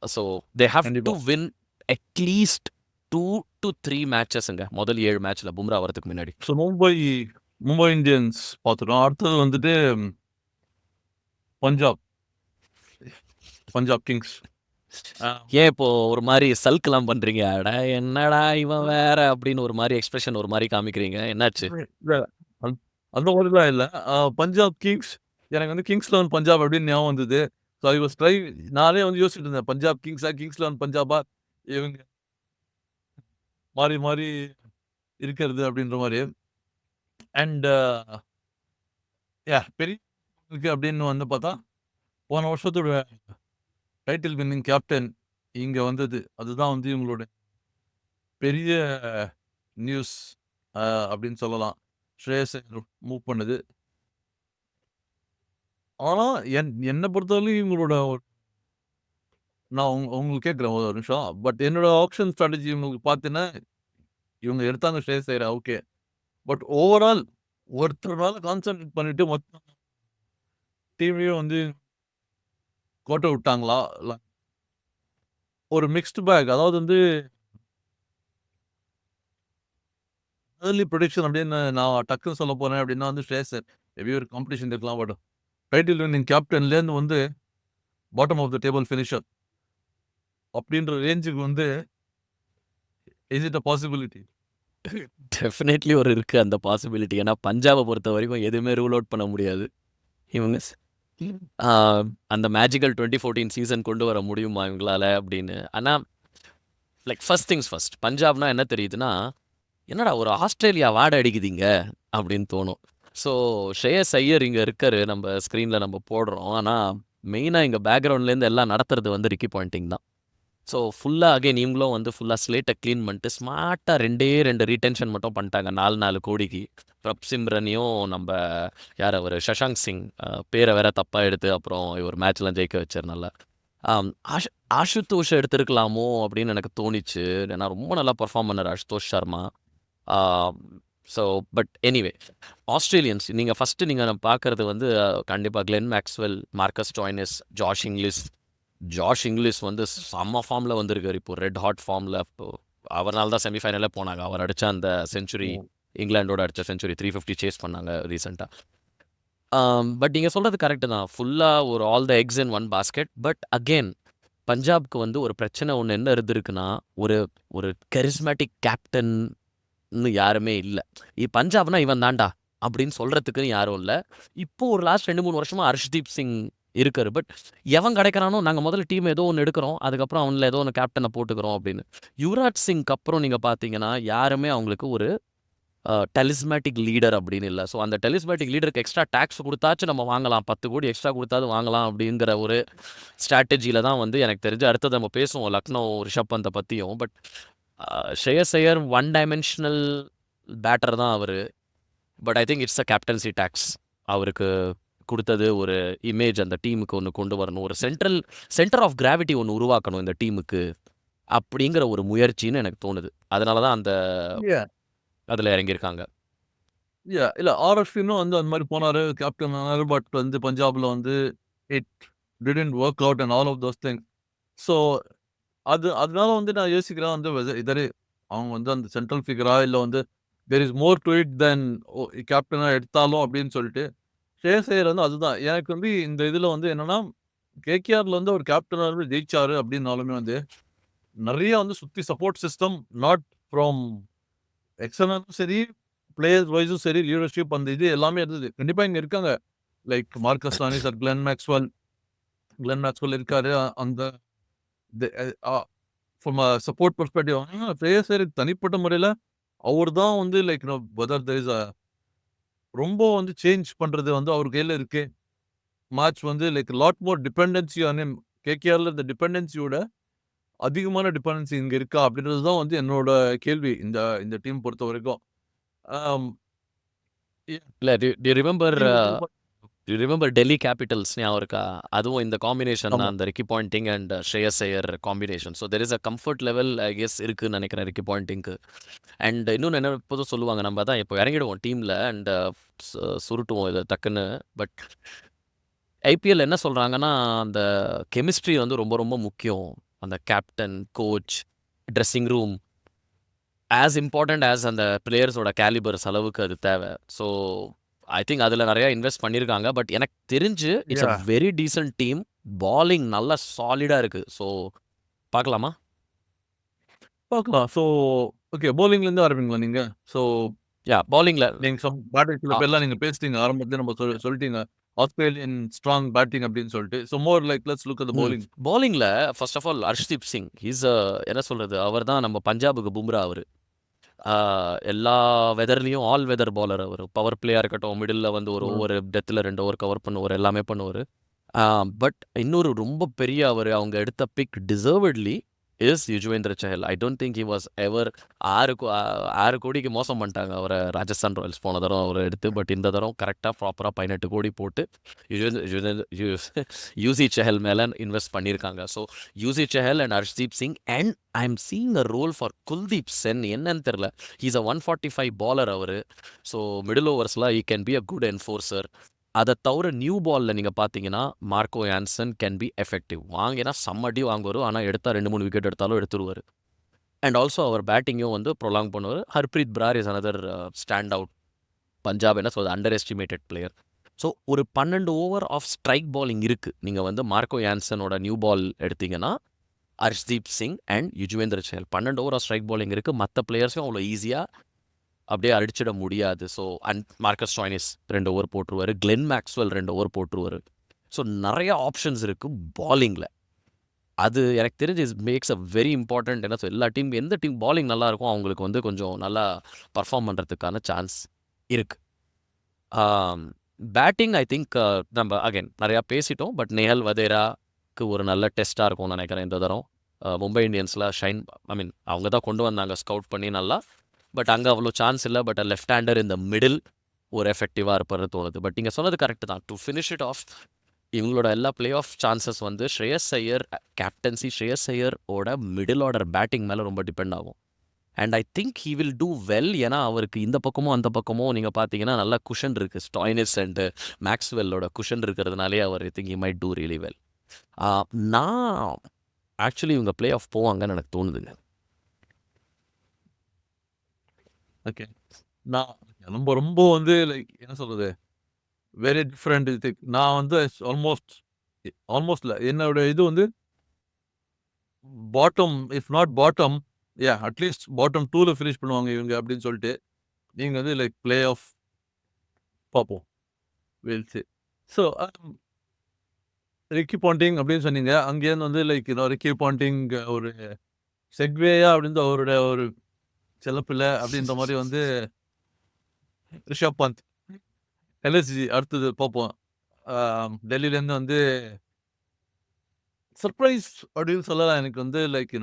So they have to win at least 2 to 3 மேட்சஸ்ங்க முதல் 7 மேட்ச்ல பும்ரா வரதுக்கு முன்னாடி. ஸோ மும்பை இந்தியன்ஸ் பார்த்துட்டோம். அடுத்தது வந்துட்டு பஞ்சாப் கிங்ஸ். ஏன் இப்போ ஒரு மாதிரி சல்கெல்லாம் பண்றீங்க? அட என்னடா இவன் வேற அப்படின்னு ஒரு மாதிரி எக்ஸ்பிரஷன் ஒரு மாதிரி காமிக்கிறீங்க. என்னாச்சு? அந்த மாதிரிலாம் இல்லை. பஞ்சாப் கிங்ஸ் எனக்கு வந்து கிங்ஸ் 11 பஞ்சாப் அப்படின்னு ஞாபகம் வந்தது. ஸோ ஐ வாஸ் ட்ரை நானே வந்து யோசிச்சுட்டு இருந்தேன், பஞ்சாப் கிங்ஸா கிங்ஸ் 11 பஞ்சாபா இவங்க மாறி மாறி இருக்கிறது அப்படின்ற மாதிரி. அண்ட் பெரிய இருக்கு அப்படின்னு வந்து பார்த்தா போன வருஷத்தோட டைட்டில் வின்னிங் கேப்டன் இங்கே வந்தது. அதுதான் வந்து இவங்களோட பெரிய நியூஸ் அப்படின்னு சொல்லலாம். ஸ்ரேயஸ் மூவ் பண்ணுது. ஆனால் என்னை பொறுத்தவரைக்கும் இவங்களோட நான் உங்களுக்கு கேட்குறேன் ஒரு நிமிஷம். பட் என்னோட ஆப்ஷன் ஸ்ட்ராட்டஜி இவங்களுக்கு பார்த்தீங்கன்னா இவங்க எடுத்தாங்க ஸ்ரேயஸ் ஐயரை, ஓகே. பட் ஓவரால் ஒருத்தர் மேல கான்சென்ட்ரேட் பண்ணிட்டு மொத்த டீமையும் வந்து கோட்டை விட்டாங்களா? இல்ல ஒரு மிக்ஸ்டு பேக். அதாவது வந்து ஏர்லி ப்ரெடிக்ஷன் அப்படின்னு நான் டக்குன்னு சொல்ல போறேன் அப்படின்னா வந்து ஸ்ரேயஸ் ஐயர். மேபி ஒரு காம்படிஷன் இருக்கலாம். பட் டைட்டில் வின்னிங் கேப்டன்லேருந்து வந்து bottom of the table finisher அப்படின்ற ரேஞ்சுக்கு வந்து is it a possibility? Definitely ஒரு இருக்கு அந்த பாசிபிலிட்டி. ஏன்னா பஞ்சாபை பொறுத்த வரைக்கும் எதுவுமே ரூல் அவுட் பண்ண முடியாது. இவங்க அந்த மேஜிக்கல் 2014 சீசன் கொண்டு வர முடியுமா இவங்களால அப்படின்னு. ஆனால் லைக் ஃபர்ஸ்ட் திங்ஸ் ஃபர்ஸ்ட், பஞ்சாப்னா என்ன தெரியுதுன்னா, என்னடா ஒரு ஆஸ்திரேலியா வாடை அடிக்குதுங்க அப்படின்னு தோணும். ஸோ ஸ்ரேயஸ் ஐயர் இங்கே இருக்காரு, நம்ம ஸ்க்ரீனில் நம்ம போடுறோம். ஆனால் மெயினாக இங்கே பேக்ரவுண்ட்லேருந்து எல்லாம் நடத்துறது வந்து ரிக்கி பாயிண்டிங் தான். ஸோ ஃபுல்லாக அகைன் இவங்களும் வந்து ஃபுல்லாக ஸ்லேட்டை க்ளீன் பண்ணிட்டு ஸ்மார்ட்டாக 2 ரீடென்ஷன் மட்டும் பண்ணிட்டாங்க 4 கோடிக்கு. பிரப் சிம்ரனையும் நம்ம யார் அவர் சஷாங்க் சிங் பேரை வேற தப்பாக எடுத்து அப்புறம் இவர் மேட்ச்லாம் ஜெயிக்க வச்சார் நல்லா. ஆஷுதோஷ் எடுத்திருக்கலாமோ அப்படின்னு எனக்கு தோணிச்சு. ஏன்னா ரொம்ப நல்லா பர்ஃபார்ம் பண்ணார் Ashutosh Sharma. So but anyway Australians நீங்கள் ஃபஸ்ட்டு நீங்கள் பார்க்குறது வந்து கண்டிப்பாக Glenn Maxwell, Marcus Stoinis, Josh Inglis வந்து செம்ம ஃபார்மில் வந்திருக்காரு. இப்போ ரெட் ஹாட் ஃபார்மில். அவரால் தான் செமிஃபைனலே போனாங்க. அவர் அடித்த அந்த செஞ்சுரி, இங்கிலாண்டோட அடித்த செஞ்சுரி 350 சேஸ் பண்ணாங்க ரீசெண்டாக. பட் நீங்கள் சொல்கிறது கரெக்டு தான். ஃபுல்லாக ஒரு all the eggs in one basket. But again பஞ்சாப்க்கு வந்து ஒரு பிரச்சனை ஒன்று என்ன இருந்திருக்குன்னா, ஒரு கரிஸ்மேட்டிக் கேப்டன்னு யாருமே இல்லை. பஞ்சாப்னா இவன் தாண்டா அப்படின்னு சொல்கிறதுக்குன்னு யாரும் இல்லை. இப்போ ஒரு லாஸ்ட் 2-3 வருஷமாக ஹர்ஷ்தீப் சிங் இருக்காரு. பட் எவன் கிடைக்கிறானோ நாங்கள் முதல்ல டீம் ஏதோ ஒன்று எடுக்கிறோம், அதுக்கப்புறம் அவனில் ஏதோ ஒன்று கேப்டனை போட்டுக்கிறோம் அப்படின்னு. யுவராஜ் சிங்க்கு அப்புறம் நீங்கள் பார்த்தீங்கன்னா யாருமே அவங்களுக்கு ஒரு டெலிஸ்மேட்டிக் லீடர் அப்படின்னு இல்லை. ஸோ அந்த டெலிஸ்மேட்டிக் லீடருக்கு எக்ஸ்ட்ரா டேக்ஸ் கொடுத்தாச்சும் நம்ம வாங்கலாம், 10 கோடி எக்ஸ்ட்ரா கொடுத்தாது வாங்கலாம் அப்படிங்கிற ஒரு ஸ்ட்ராட்டஜியில் தான் வந்து எனக்கு தெரிஞ்சு அடுத்தது நம்ம பேசுவோம் லக்னோ ரிஷப் பந்தை பற்றியும். But Shreyas Iyer one dimensional batter தான் அவர். But I think it's a captaincy takes. அவருக்கு கொடுத்தது ஒரு இமேஜ் அந்த டீமுக்கு ஒன்று கொண்டு வரணும், ஒரு சென்டர் ஆஃப் கிராவிட்டி ஒன்று உருவாக்கணும் இந்த டீமுக்கு அப்படிங்கிற ஒரு முயற்சின்னு எனக்கு தோணுது. அதனால தான் அந்த அதில் இறங்கியிருக்காங்க. இல்லை ஆர்எஸ்பின்னும் வந்து அந்த மாதிரி போனாரு, கேப்டன் ஆனாரு. பட் வந்து பஞ்சாப்ல வந்து it didn't work out and all of those things. So அதனால வந்து நான் யோசிக்கிறேன் வந்து இதரு அவங்க வந்து அந்த சென்ட்ரல் ஃபிகரா இல்லை வந்து there is more to it then கேப்டனாக எடுத்தாலும் அப்படின்னு சொல்லிட்டு ஸ்ரேயஸ் ஐயர் வந்து அதுதான் எனக்கு வந்து இந்த இதில் வந்து என்னன்னா, கேகேஆர்ல வந்து ஒரு கேப்டனாக ஜெயிச்சாரு அப்படின்னாலுமே வந்து நிறைய வந்து சுற்றி சப்போர்ட் சிஸ்டம் நாட் ஃப்ரம் எக்ஸ்டர்னலும் சரி, பிளேயர்ஸ் வைஸும் சரி, லீடர்ஷிப் அந்த இது எல்லாமே இருந்தது. கண்டிப்பாக இங்கே இருக்காங்க. Like Marcus Stoinis sir, Glenn Maxwell இருக்காரு. அந்த from support perspective Shreyas Iyer தனிப்பட்ட முறையில் அவர் தான் வந்து லைக் வெதர் தெர் இஸ் ரொம்ப வந்து சேஞ்ச் பண்ணுறது வந்து அவர் கையில் இருக்கு. மேட்ச் வந்து like lot more dependency on him. கேகேஆர்ல இந்த டிபெண்டன்சியோட அதிகமான டிபெண்டன்சி இங்கே இருக்கா அப்படின்றது தான் வந்து என்னோட கேள்வி இந்த டீம் பொறுத்த வரைக்கும். இல்லை ரிமெம்பர் டெல்லி கேபிட்டல்ஸ் ஞாபகம் இருக்கா? அதுவும் இந்த காம்பினேஷன் தான், அந்த Ricky Poynting and Shreyas Iyer combination. So there is a comfort level I guess இருக்குன்னு நினைக்கிறேன் ரிக்கி பாயிண்டிங்க்கு. அண்ட் இன்னொன்று என்ன எப்போதும் சொல்லுவாங்க, நம்ம தான் இப்போ இறங்கிடுவோம் டீமில் அண்ட் சுருட்டுவோம் இதை டக்குன்னு. பட் ஐபிஎல் என்ன சொல்கிறாங்கன்னா, அந்த கெமிஸ்ட்ரி வந்து ரொம்ப ரொம்ப முக்கியம். அந்த captain, coach, dressing room as important as அந்த பிளேயர்ஸோட கேலிபர்ஸ் அளவுக்கு அது தேவை. ஸோ ஐ திங்க் அதில் நிறையா இன்வெஸ்ட் பண்ணியிருக்காங்க. பட் எனக்கு தெரிஞ்சு it's a very decent team. Bowling நல்லா சாலிடாக இருக்குது. ஸோ பார்க்கலாமா? பார்க்கலாம். ஸோ ஓகே, பவுலிங்லேருந்து ஆரம்பிங்களா நீங்கள்? ஸோ பவுலிங்கில் நீங்கள் பேட்டிங் சில பேர்லாம் நீங்கள் பேசிட்டீங்க ஆரம்பத்தில், நம்ம சொல்லிட்டீங்க ஆஸ்திரேலியன் ஸ்ட்ராங் பேட்டிங் அப்படின்னு சொல்லிட்டு. So more like let's look at the bowling. பவுலிங்கில் first of all Harshdeep Singh is என்ன சொல்கிறது, அவர் தான் நம்ம பஞ்சாபுக்கு பும்ரா. அவர் எல்லா வெதர்லேயும் ஆல் வெதர் பாலர். அவர் பவர் பிளேயாக இருக்கட்டும், மிடில் வந்து ஒவ்வொரு டெத்தில் 2 ஓவர் கவர் பண்ணுவார், எல்லாமே பண்ணுவார். பட் இன்னொரு ரொம்ப பெரிய அவங்க எடுத்த big deservedly is Yuzvendra Chahal. I don't think he was ever 6 கோடிக்கு மோசம் பண்ணிட்டாங்க அவரை ராஜஸ்தான் ராயல்ஸ் போன தடவை அவரை எடுத்து. பட் இந்த தடவை கரெக்டாக ப்ராப்பராக 18 கோடி போட்டு யூசி செஹல் மேலே இன்வெஸ்ட் பண்ணியிருக்காங்க. So Yuzi Chahal and Harshdeep Singh and I am seeing a role for Kuldeep Sen. என்னன்னு தெரில, ஹீஸ் அ 145 பாலர் அவர். ஸோ மிடில் ஓவர்ஸில் he can be a good enforcer. அதை தவிர நியூ பாலில் நீங்கள் பார்த்தீங்கன்னா Marco Jansen can be effective. வாங்கினா செம்மடி வாங்குவார், ஆனால் எடுத்தால் 2-3 விக்கெட் எடுத்தாலும் எடுத்துருவார். அண்ட் ஆல்சோ அவர் பேட்டிங்கும் வந்து ப்ரொலாங் பண்ணுவார். Harpreet Brar is another stand out Punjab என்ன சொல்றது அண்டர் எஸ்டிமேட்டட் பிளேயர். ஸோ ஒரு 12 ஓவர் ஆஃப் ஸ்ட்ரைக் பாலிங் இருக்குது. நீங்கள் வந்து மார்க்கோ யான்சனோட நியூ பால் எடுத்தீங்கன்னா Harshdeep Singh and Yuzvendra Chahal 12 over of strike bowling இருக்குது. மற்ற பிளேயர்ஸும் அவ்வளோ ஈஸியாக அப்படியே அடிச்சிட முடியாது. So and Marcus Stoinis 2 over போட்டுருவார். கிளென் மேக்ஸ்வெல் 2 ஓவர் போட்டுருவார். ஸோ நிறைய ஆப்ஷன்ஸ் இருக்குது பாலிங்கில். அது எனக்கு தெரிஞ்சு மேக்ஸ் அ வெரி இம்பார்ட்டன்ட். என்ன எல்லா டீம் எந்த டீம் பாலிங் நல்லா இருக்கும் அவங்களுக்கு வந்து கொஞ்சம் நல்லா பர்ஃபார்ம் பண்ணுறதுக்கான சான்ஸ் இருக்குது. பேட்டிங் ஐ திங்க் நம்ம அகைன் நிறையா பேசிட்டோம். பட் நேஹல் வதேராக்கு ஒரு நல்ல டெஸ்ட்டாக இருக்கும்னு நினைக்கிறேன் இந்த தரம். மும்பை இந்தியன்ஸில் ஷைன் அவங்க தான் கொண்டு வந்தாங்க ஸ்கவுட் பண்ணி நல்லா. பட் அங்கே அவ்வளோ சான்ஸ் இல்லை. பட் லெஃப்ட் ஹேண்டர் இந்த மிடில் ஒரு எஃபெக்டிவாக இருப்பார்னு தோணுது. பட் நீங்கள் சொன்னது கரெக்டு தான். டு ஃபினிஷ் இட் ஆஃப் இவங்களோட எல்லா பிளே ஆஃப் சான்சஸ் வந்து ஸ்ரேயஸ் ஐயர் கேப்டன்சி ஸ்ரேயஸ் ஐயரோட மிடில் ஆர்டர் பேட்டிங் மேலே ரொம்ப டிபெண்ட் ஆகும். And I think he will do well. ஏன்னா அவருக்கு இந்த பக்கமும் அந்த பக்கமும் நீங்கள் பார்த்தீங்கன்னா நல்லா குஷன் இருக்குது. ஸ்டாய்னிஸ் அண்டு மேக்ஸ்வெல்லோட குஷன் இருக்கிறதுனாலே அவர் I think he might do really well. நான் ஆக்சுவலி இவங்க பிளே ஆஃப் போவாங்கன்னு எனக்கு தோணுதுங்க. ஓகே. நான் நம்ம ரொம்ப வந்து லைக் என்ன சொல்றது வெரி டிஃப்ரெண்ட் இது. நான் வந்து ஆல்மோஸ்ட்ல என்னோட இது வந்து bottom if not bottom at least bottom 2ல ஃபினிஷ் பண்ணுவாங்க இவங்க அப்படின்னு சொல்லிட்டு. நீங்க வந்து லைக் பிளே ஆஃப் பார்ப்போம் வெல்ஸ். ஸோ ரிக்கி பாண்டிங் அப்படின்னு சொன்னீங்க. அங்கேருந்து வந்து லைக் ரிக்கி பாண்டிங் ஒரு செக்வேயா அப்படின்னு அவரோட ஒரு செல்லப்பிள்ளை அப்படின்ற மாதிரி வந்து ரிஷப் பந்த் எல்எஸ்ஜி அடுத்தது பார்ப்போம். டெல்லியிலேருந்து வந்து சர்ப்ரைஸ் அப்படின்னு சொல்லலாம். எனக்கு வந்து like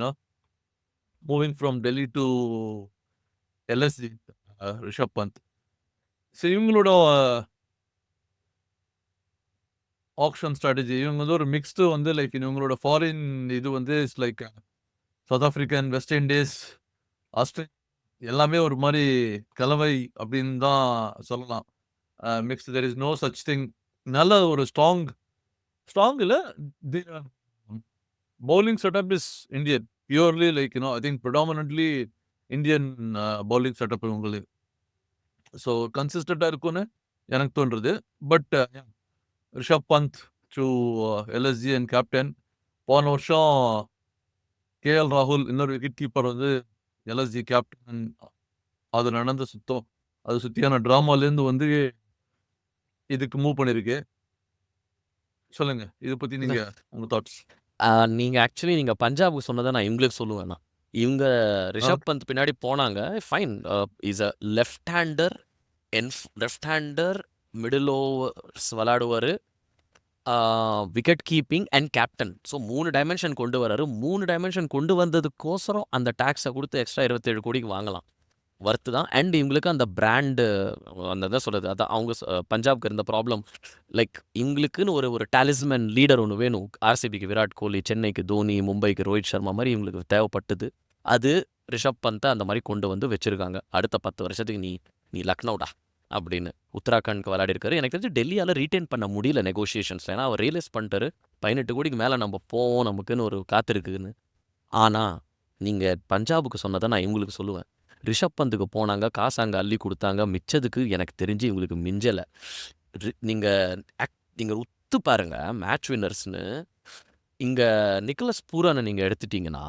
moving from Delhi to LSG Rishabh Pant. So இவங்களோட ஆக்ஷன் ஸ்ட்ராட்டஜி இவங்க வந்து ஒரு மிக்ஸ்டு வந்து லைக் இவங்களோட ஃபாரின் இது வந்து it's like South African, West Indies, Australia எல்லாமே ஒரு மாதிரி கலவை அப்படின்னு தான் சொல்லலாம். Mix there is no such thing. நல்ல ஒரு ஸ்ட்ராங் இல்லை. bowling setup is Indian. Purely like I think predominantly Indian bowling setup உங்களுக்கு. ஸோ கன்சிஸ்டண்ட்டாக இருக்கும்னு எனக்கு தோன்றுறது. But Rishabh Pant to LSG and captain. போன வருஷம் கேஎல் ராகுல் இன்னொரு விக்கெட் கீப்பர் வந்து எல்எஸ்ஜி கேப்டன். அது நடந்த அது சுற்றியான ட்ராமாலேருந்து வந்து இதுக்கு மூவ் பண்ணியிருக்கு. சொல்லுங்க இதை பற்றி நீங்கள் உங்கள் தாட்ஸ். நீங்கள் ஆக்சுவலி நீங்கள் பஞ்சாபுக்கு சொன்னதை நான் இவங்களுக்கு சொல்லுவேண்ணா. இவங்க ரிஷப் பந்த் பின்னாடி போனாங்க. Fine, is a left hander middle overs விளாடுவார், wicket keeping and captain. So 3 dimension கொண்டு வராரு. 3 டைமென்ஷன் கொண்டு வந்ததுக்கோசரம் அந்த டேக்ஸை கொடுத்து எக்ஸ்ட்ரா 27 கோடிக்கு வாங்கலாம். ஒர்த்து தான். அண்ட் இவங்களுக்கு அந்த பிராண்டு அந்த இதை சொல்கிறது அதான் அவங்க பஞ்சாப்க்கு இருந்த ப்ராப்ளம். லைக் இவங்களுக்குன்னு ஒரு டாலிஸ்மேன் லீடர் ஒன்று வேணும். ஆர்சிபிக்கு விராட் கோலி, சென்னைக்கு தோனி, மும்பைக்கு ரோஹித் சர்மா மாதிரி இவங்களுக்கு தேவைப்பட்டது. அது ரிஷப் பந்தை அந்த மாதிரி கொண்டு வந்து வச்சுருக்காங்க. அடுத்த 10 வருஷத்துக்கு நீ லக்னோடா அப்படின்னு உத்தராகண்ட்க்கு விளையாடிருக்காரு. எனக்கு தெரிஞ்சு டெல்லியால் ரீட்டைன் பண்ண முடியல நெகோசியேஷன்ஸ். ஏன்னா அவர் ரியலைஸ் பண்ணிட்டாரு 18 கோடிக்கு மேலே நம்ம போவோம், நமக்குன்னு ஒரு காத்திருக்குன்னு. ஆனால் நீங்கள் பஞ்சாபுக்கு சொன்னதை நான் இவங்களுக்கு சொல்லுவேன். ரிஷப் பந்துக்கு போனாங்க, காசு அங்கே அள்ளி கொடுத்தாங்க. மிச்சதுக்கு எனக்கு தெரிஞ்சு இவங்களுக்கு மிஞ்சலை. நீங்கள் உத்து பாருங்க மேட்ச் வின்னர்ஸ்னு. இங்கே நிக்கலஸ் பூரானை நீங்கள் எடுத்துட்டீங்கன்னா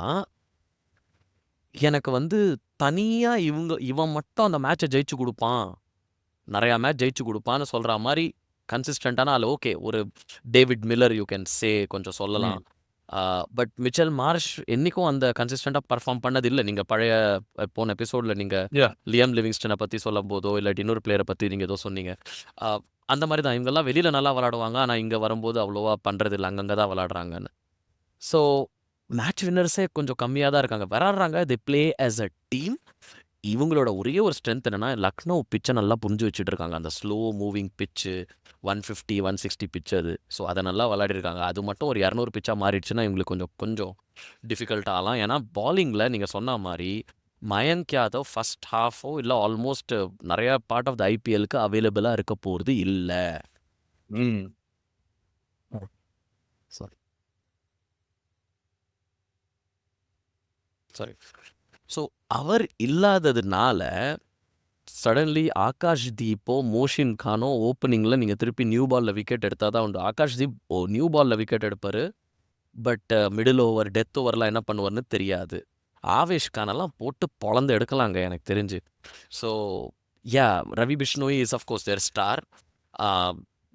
எனக்கு வந்து தனியாக இவன் மட்டும் அந்த மேட்சை ஜெயிச்சு கொடுப்பான், நிறையா மேட்ச் ஜெயிச்சு கொடுப்பான்னு சொல்கிற மாதிரி கன்சிஸ்டண்ட்டான ஆள் ஓகே. ஒரு David Miller you can say கொஞ்சம் சொல்லலாம். பட் மிச்சல் மார்ஷ் என்றைக்கும் அந்த கன்சிஸ்டண்ட்டாக பர்ஃபார்ம் பண்ணது இல்லை. நீங்கள் பழைய போன எபிசோடில் நீங்கள் லியம் லிவிங்ஸ்டனை பற்றி சொல்லும் போதோ இல்லாட்டி இன்னொரு பிளேயரை பற்றி நீங்கள் ஏதோ சொன்னீங்க. அந்த மாதிரி தான் இவங்கெல்லாம் வெளியில் நல்லா விளாடுவாங்க, ஆனால் இங்கே வரும்போது அவ்வளோவா பண்ணுறது இல்லை, அங்கங்கே தான் விளாடுறாங்கன்னு. ஸோ மேட்ச் வின்னர்ஸே கொஞ்சம் கம்மியா தான் இருக்காங்க. விளையாடுறாங்க. They play as a team. இவங்களோட ஒரே ஒரு ஸ்ட்ரென்த் என்னன்னா, லக்னோ பிட்ச நல்லா புரிஞ்சு வச்சுட்டு இருக்காங்க. அந்த ஸ்லோ மூவிங் பிட்ச்சு 150, 160 பிட்ச் அது. ஸோ அத நல்லா விளையாடிருக்காங்க. அது மட்டும் ஒரு 200 பிட்சா மாறிடுச்சுன்னா, இவங்களுக்கு கொஞ்சம் கொஞ்சம் டிஃபிகல்ட் ஆகலாம். ஏன்னா, பாலிங்ல நீங்க சொன்ன மாரி, மயங்க் யாதவ் ஃபர்ஸ்ட் ஹாஃபோ இல்ல ஆல்மோஸ்ட் நெறைய பார்ட் ஆஃப் த ஐபிஎல்‌க்கு அவைலபிளா இருக்க போறது இல்ல. ம். Sorry, sorry. ஸோ அவர் இல்லாததுனால சடன்லி ஆகாஷ் தீப்போ, மோஷின் கானோ ஓப்பனிங்ல நீங்க திருப்பி நியூ பால்ல விக்கெட் எடுத்தா தான் உண்டு. ஆகாஷ் தீப் நியூ பால்ல விக்கெட் எடுப்பாரு. பட் மிடில் ஓவர், டெத் ஓவர்லாம் என்ன பண்ணுவார்ன்னு தெரியாது. ஆவேஷ் கானெல்லாம் போட்டு பொளந்து எடுக்கலாங்க எனக்கு தெரிஞ்சு. So yeah, Ravi Bishnoi is of course their star. ஆ,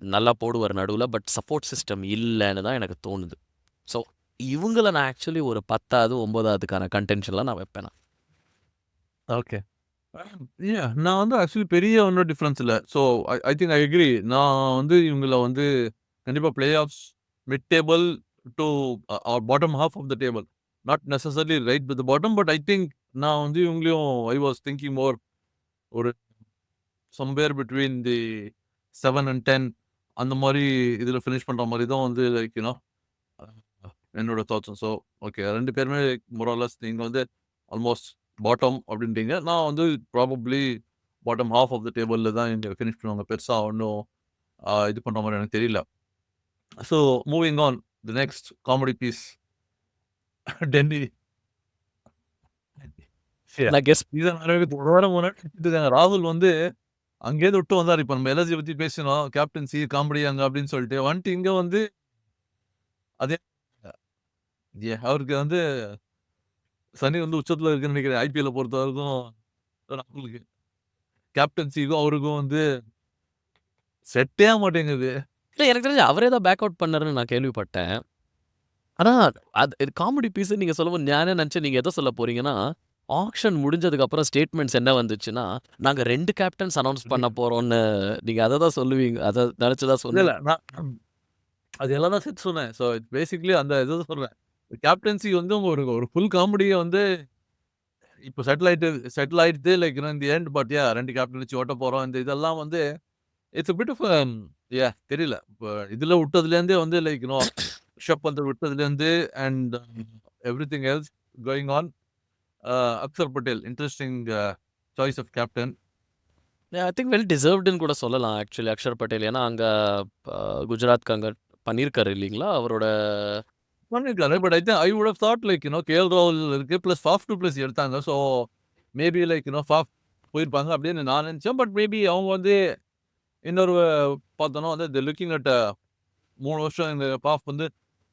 நல்லா போடுவார் நடுவுல. பட் சப்போர்ட் சிஸ்டம் இல்லன்னு தான் எனக்கு தோணுது. ஸோ இவங்கள நான் ஆக்சுவலி ஒரு 10வது, 9வதுக்கான கன்டென்ஷன்ல நான் வைப்பேன் நான். ஓகே. நான் வந்து ஆக்சுவலி பெரிய ஒன்னும் டிஃபரன்ஸ் இல்ல. So I think I agree. நான் வந்து இவங்கள வந்து கண்டிப்பா playoffs mid table to or bottom half of the table. Not necessarily right with the bottom. But I think நான் வந்து இவங்களையும் ஐ வாஸ் திங்கிங் மோர் ஒரு சம்வேர் பிட்வீன் தி 7 அண்ட் 10 அந்த மாரி இதுல ஃபினிஷ் பண்ற மாரி தான் வந்து லைக் என்னோட தாட்ஸும். ஸோ ஓகே 2 பேருமே மோர் ஆர் லெஸ் நீங்க வந்து ஆல்மோஸ்ட் பாட்டம் அப்படின்றீங்க. நான் வந்து probably bottom half of the டேபிள்ல தான் இங்க ஃபினிஷ் பண்ணுவாங்க. பெருசா ஒண்ணும் இது பண்ற மாரி எனக்கு தெரியல. So moving on the next comedy piece Delhi. நான் கெஸ் சீசன் ஆரம்பிக்கிறதுக்கு ஒரு வாரம் முன்னாடி திட்டிருக்காங்க. ராகுல் வந்து அங்கேருந்து விட்டு வந்தாரு. இப்ப நம்ம எல்எஸ்ஜி பத்தி பேசினோம். கேப்டன்சி காமெடி அங்க அப்படின்னு சொல்லிட்டு வந்துட்டு இங்க வந்து அதே அவருக்கு வந்து சனி வந்து உச்சத்துல இருக்குன்னு நினைக்கிறேன். ஐபிஎல்ல பொறுத்தவரைக்கும் ராகுலுக்கு. கேப்டன்சிக்கும் அவருக்கும் வந்து செட்டே ஆக மாட்டேங்குது. இல்ல, எனக்கு தெரிஞ்சு அவரே தான் பேக் அவுட் பண்ணாருன்னு நான் கேள்விப்பட்டேன். ஆனா, அது காமெடி பீஸ்ன்னு நீங்க சொல்லும்போது நான் என்ன நெனச்சேன், நீங்க எத சொல்ல போறீங்கன்னா, ஆக்ஷன் முடிஞ்சதுக்கு அப்புறம் ஸ்டேட்மெண்ட்ஸ் என்ன வந்துச்சுன்னா, நாங்க 2 கேப்டன்ஸ் அனவுன்ஸ் பண்ண போறோம்ன்னு நீங்க அத தான் சொல்லுவீங்க. அத நெனச்சு தான் இல்ல, இல்ல. சொன்னீங்க. நான் அது எல்லாம் தான் சேர்த்து சொன்னேன். ஸோ பேசிக்கலி அந்த இத சொல்றேன். கேப்டன்சி வந்து ஒரு ஒரு ஃபுல் காமெடிய வந்து இப்போ செட்டில் ஆயிடுது like in the end. But 2 captain வச்சு ஓட்ட போறோம். இந்த இதெல்லாம் வந்து இட்ஸ் a பிட் ஆஃப் தெரியல. இப்ப இதுல விட்டதுலேருந்தே வந்து லைக் ரிஷப் பந்த் விட்டதுலேருந்து and everything else going on. Axar Patel interesting choice of captain. I think well டிசர்வ்டுன்னு கூட சொல்லலாம் ஆக்சுவலி அக்ஷர் பட்டேல். ஏன்னா, அங்க அ குஜராத்க்கு அங்க பண்ணியிருக்காரு இல்லீங்களா? அவரோட பண்ணிருக்காரு. But I would have thought like KL ராகுல் இருக்கு. பிளஸ் ஃபாஃப் டூ பிளஸ் எடுத்தாங்க. ஸோ மேபி லைக் ஃபாஃப் போயிருப்பாங்க அப்படின்னு நான் நினைச்சேன். பட் மேபி அவங்க வந்து இன்னொரு பார்த்தோன்னா வந்து தி லுக்கிங் அட் 3 வருஷம் இந்த ஃபாஃப் வந்து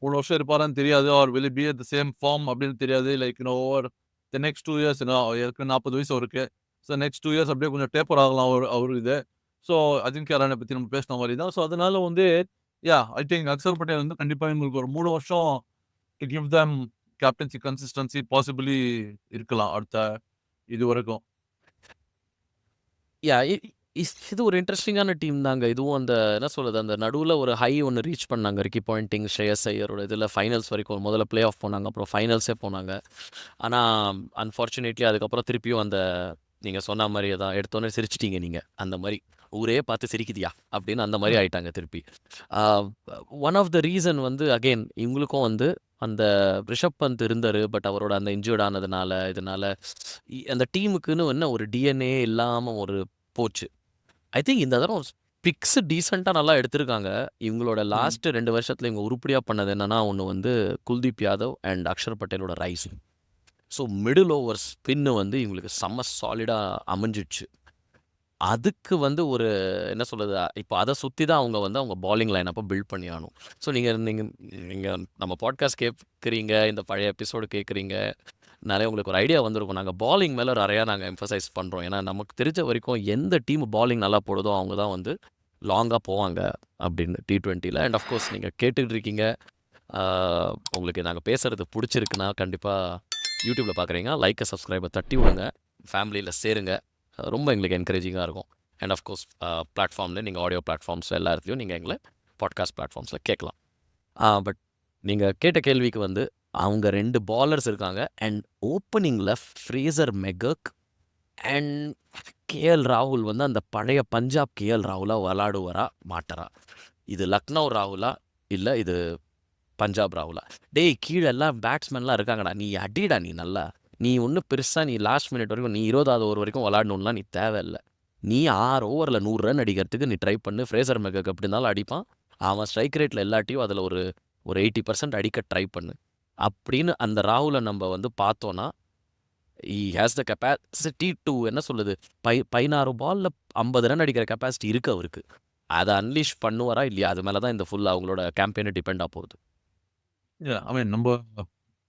3 வருஷம் இருப்பாரான்னு தெரியாது. Or will be at the same form அப்படின்னு தெரியாது. Like over the next 2 years ஏற்கனவே 40 வயசு அவருக்கு. ஸோ நெக்ஸ்ட் 2 இயர்ஸ் அப்படியே கொஞ்சம் டேப்பர் ஆகலாம் அவரு இது. ஸோ அஜிங்கியா ரஹானே பத்தி நம்ம பேசின மாரி தான். ஸோ அதனால வந்து ஐ திங்க் அக்ஷர் பட்டேல் வந்து கண்டிப்பா இவங்களுக்கு ஒரு 3 வருஷம் to give them captaincy consistency possibly இருக்கலாம் அடுத்த இதுவரைக்கும். யா இ இது ஒரு இன்ட்ரஸ்டிங்கான டீம் தாங்க. இதுவும் அந்த என்ன சொல்றது, அந்த நடுவுல ஒரு ஹை ஒண்ணு ரீச் பண்ணாங்க. ரிக்கி பாயிண்டிங், ஷ்ரேயஸ் ஐயரோட இதுல ஃபைனல்ஸ் வரைக்கும் முதல்ல பிளே ஆஃப் போனாங்க. அப்புறம் ஃபைனல்ஸே போனாங்க. ஆனா, அன்ஃபார்ச்சுனேட்லி அதுக்கப்புறம் திருப்பியும் அந்த நீங்க சொன்ன மாரியே தான். எடுத்தோனே சிரிச்சுட்டீங்க நீங்க. அந்த மாரி. ஊரே பார்த்து சிரிக்குதியா! அப்படின்னு அந்த மாரி ஆயிட்டாங்க திருப்பி. ஆ, ஒன் ஆஃப் த ரீசன் வந்து அகைன் இவங்களுக்கும் வந்து அந்த ரிஷப் பந்த் இருந்தாரு. பட் அவரோட அந்த இன்ஜூர்ட் ஆனதுனால, இதனால அந்த டீமுக்குன்னு என்ன ஒரு டிஎன்ஏ இல்லாம ஒரு போச்சு. ஐ திங்க் இந்த தடவ பிக்ஸ் டீசென்ட்டா நல்லா எடுத்திருக்காங்க. இவங்களோட ம். லாஸ்ட் 2 வருஷத்துல இவங்க உருப்படியா பண்ணது என்னன்னா, ஒண்ணு வந்து குல்தீப் யாதவ் அண்ட் அக்ஷர் பட்டேலோட rise. So middle over spin வந்து இவங்களுக்கு செம்ம சாலிடா அமைஞ்சிடுச்சு. அதுக்கு வந்து ஒரு என்ன சொல்றது, இப்போ அத சுத்தி தான் அவங்க வந்து அவங்க பாலிங் லைனப்ப பில்ட் பண்ணி ஆகணும். ஸோ நீங்க நீங்க நீங்க நம்ம பாட்காஸ்ட் கேட்கிறீங்க, இந்த பழைய எபிசோடு கேட்குறீங்க. நெறைய உங்களுக்கு ஒரு ஐடியா வந்திருக்கும். நாங்க பாலிங் மேல நெறையா நாங்க எம்பசைஸ் பண்றோம். ஏன்னா, நமக்கு தெரிஞ்ச வரைக்கும் எந்த டீம் பாலிங் நல்லா போடுதோ, அவங்க தான் வந்து லாங்கா போவாங்க அப்படின்னு T20ல. அண்ட் ஆஃப் கோர்ஸ் நீங்க கேட்டுட்டு இருக்கீங்க. ஆ, உங்களுக்கு நாங்க பேசுறது புடிச்சிருக்குன்னா, கண்டிப்பா YouTubeல பார்க்குறீங்க. லைக்க, சப்ஸ்கிரைப தட்டி விடுங்க. ஃபேமிலில சேருங்க. ரொம்ப எங்களுக்கு என்கரேஜிங்கா இருக்கும். அண்ட் ஆஃப் கோர்ஸ் பிளாட்ஃபார்ம்ல நீங்க ஆடியோ பிளாட்ஃபார்ம்ஸ் எல்லா இடத்துலயும் நீங்க எங்கள பாட்காஸ்ட் பிளாட்ஃபார்ம்ஸ்ல கேட்கலாம். பட் நீங்க கேட்ட கேள்விக்கு வந்து அவங்க 2 பாலர்ஸ் இருக்காங்க. அண்ட் ஓப்பனிங்ல ஃப்ரேசர் மெகர்க் அண்ட் கேஎல் ராகுல் வந்து அந்த பழைய பஞ்சாப் கேஎல் ராகுலா விளாடுவாரா மாட்டாரா? இது லக்னோ ராகுலா? இல்ல இது பஞ்சாப் ராகுலா? டேய் கீழ எல்லாம் பேட்ஸ்மேன்லாம் இருக்காங்கடா. நீ அடிடா நீ நல்லா. நீ ஒன்றும் பெருசா நீ லாஸ்ட் மினிட் வரைக்கும் நீ 20வது ஓவர் வரைக்கும் விளாடணும்லாம் நீ தேவையில்ல. நீ 6 ஓவரில் 100 ரன் அடிக்கிறதுக்கு நீ ட்ரை பண்ணு. ஃப்ரேசர் மெகர்க் எப்படி இருந்தாலும் அடிப்பான். அவன் ஸ்ட்ரைக் ரேட்டில் எல்லாத்தையும் அதில் ஒரு ஒரு 80% அடிக்க ட்ரை பண்ணு அப்படின்னு அந்த ராகுலை நம்ம வந்து பார்த்தோன்னா ஈ ஹேஸ் த கெப்பாசிட்டி டு என்ன சொல்லுது 16 பால்ல 50 ரன் அடிக்கிற கெப்பாசிட்டி இருக்கு அவருக்கு. அதை அன்லீஷ் பண்ணுவாரா இல்லையா? அது மேலே தான் இந்த ஃபுல் அவங்களோட கேம்பெயினை டிபெண்ட் ஆக போகுது. ஐ மீன் நம்ம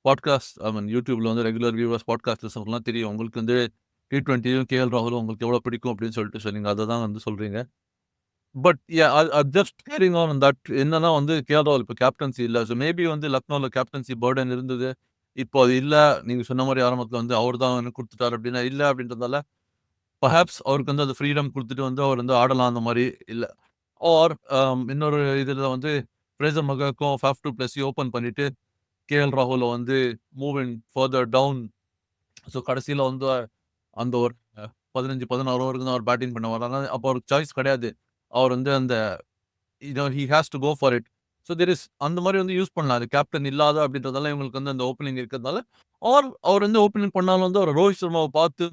பாட்காஸ்ட் ஐ மீன் யூடியூப்ல வந்து ரெகுலர் வியூவர்ஸ் பாட்காஸ்ட் லிசனர்லாம் தெரியும் உங்களுக்கு வந்து T20யும் கேஎல் ராகுலும் உங்களுக்கு எவ்வளோ பிடிக்கும் அப்படின்னு சொல்லிட்டு சொன்னீங்க. அதை தான் வந்து சொல்றீங்க. But just carrying on that என்னன்னா வந்து கேஎல் ராகுல் இப்போ கேப்டன்சி இல்லை. ஸோ மேபி வந்து லக்னோவில் கேப்டன்சி பர்டன் இருந்தது. இப்போ அது இல்லை. நீங்கள் சொன்ன மாதிரி ஆரம்பத்தில் வந்து அவர் தான் வந்து கொடுத்துட்டாரு அப்படின்னா இல்லை அப்படின்றதால பர்ஹாப்ஸ் அவருக்கு வந்து அந்த ஃப்ரீடம் கொடுத்துட்டு வந்து அவர் வந்து ஆடலாம் அந்த மாதிரி இல்லை. ஆர் இன்னொரு இதில் வந்து ஃப்ரேசர் மெகர்க்கும் ஃபேஃப் டு ப்ளஸ் ஓப்பன் பண்ணிட்டு கேஎல் ராகுல வந்து மூவிங் ஃபர்தர் டவுன். ஸோ கடைசியில் வந்து அந்த ஒரு 15-16 ஓவருக்கு தான் அவர் பேட்டிங் பண்ண வராங்க. அப்போ அவருக்கு சாய்ஸ் கிடையாது. அவர் வந்து அந்த he has to go for it. So there is அந்த மாதிரி வந்து யூஸ் பண்ணலாம். அது கேப்டன் இல்லாத அப்படின்றதால இவங்களுக்கு வந்து அந்த ஓப்பனிங் இருக்கிறதுனால ஆர் அவர் வந்து ஓப்பனிங் பண்ணாலும் வந்து அவர் ரோஹித் சர்மாவை பார்த்து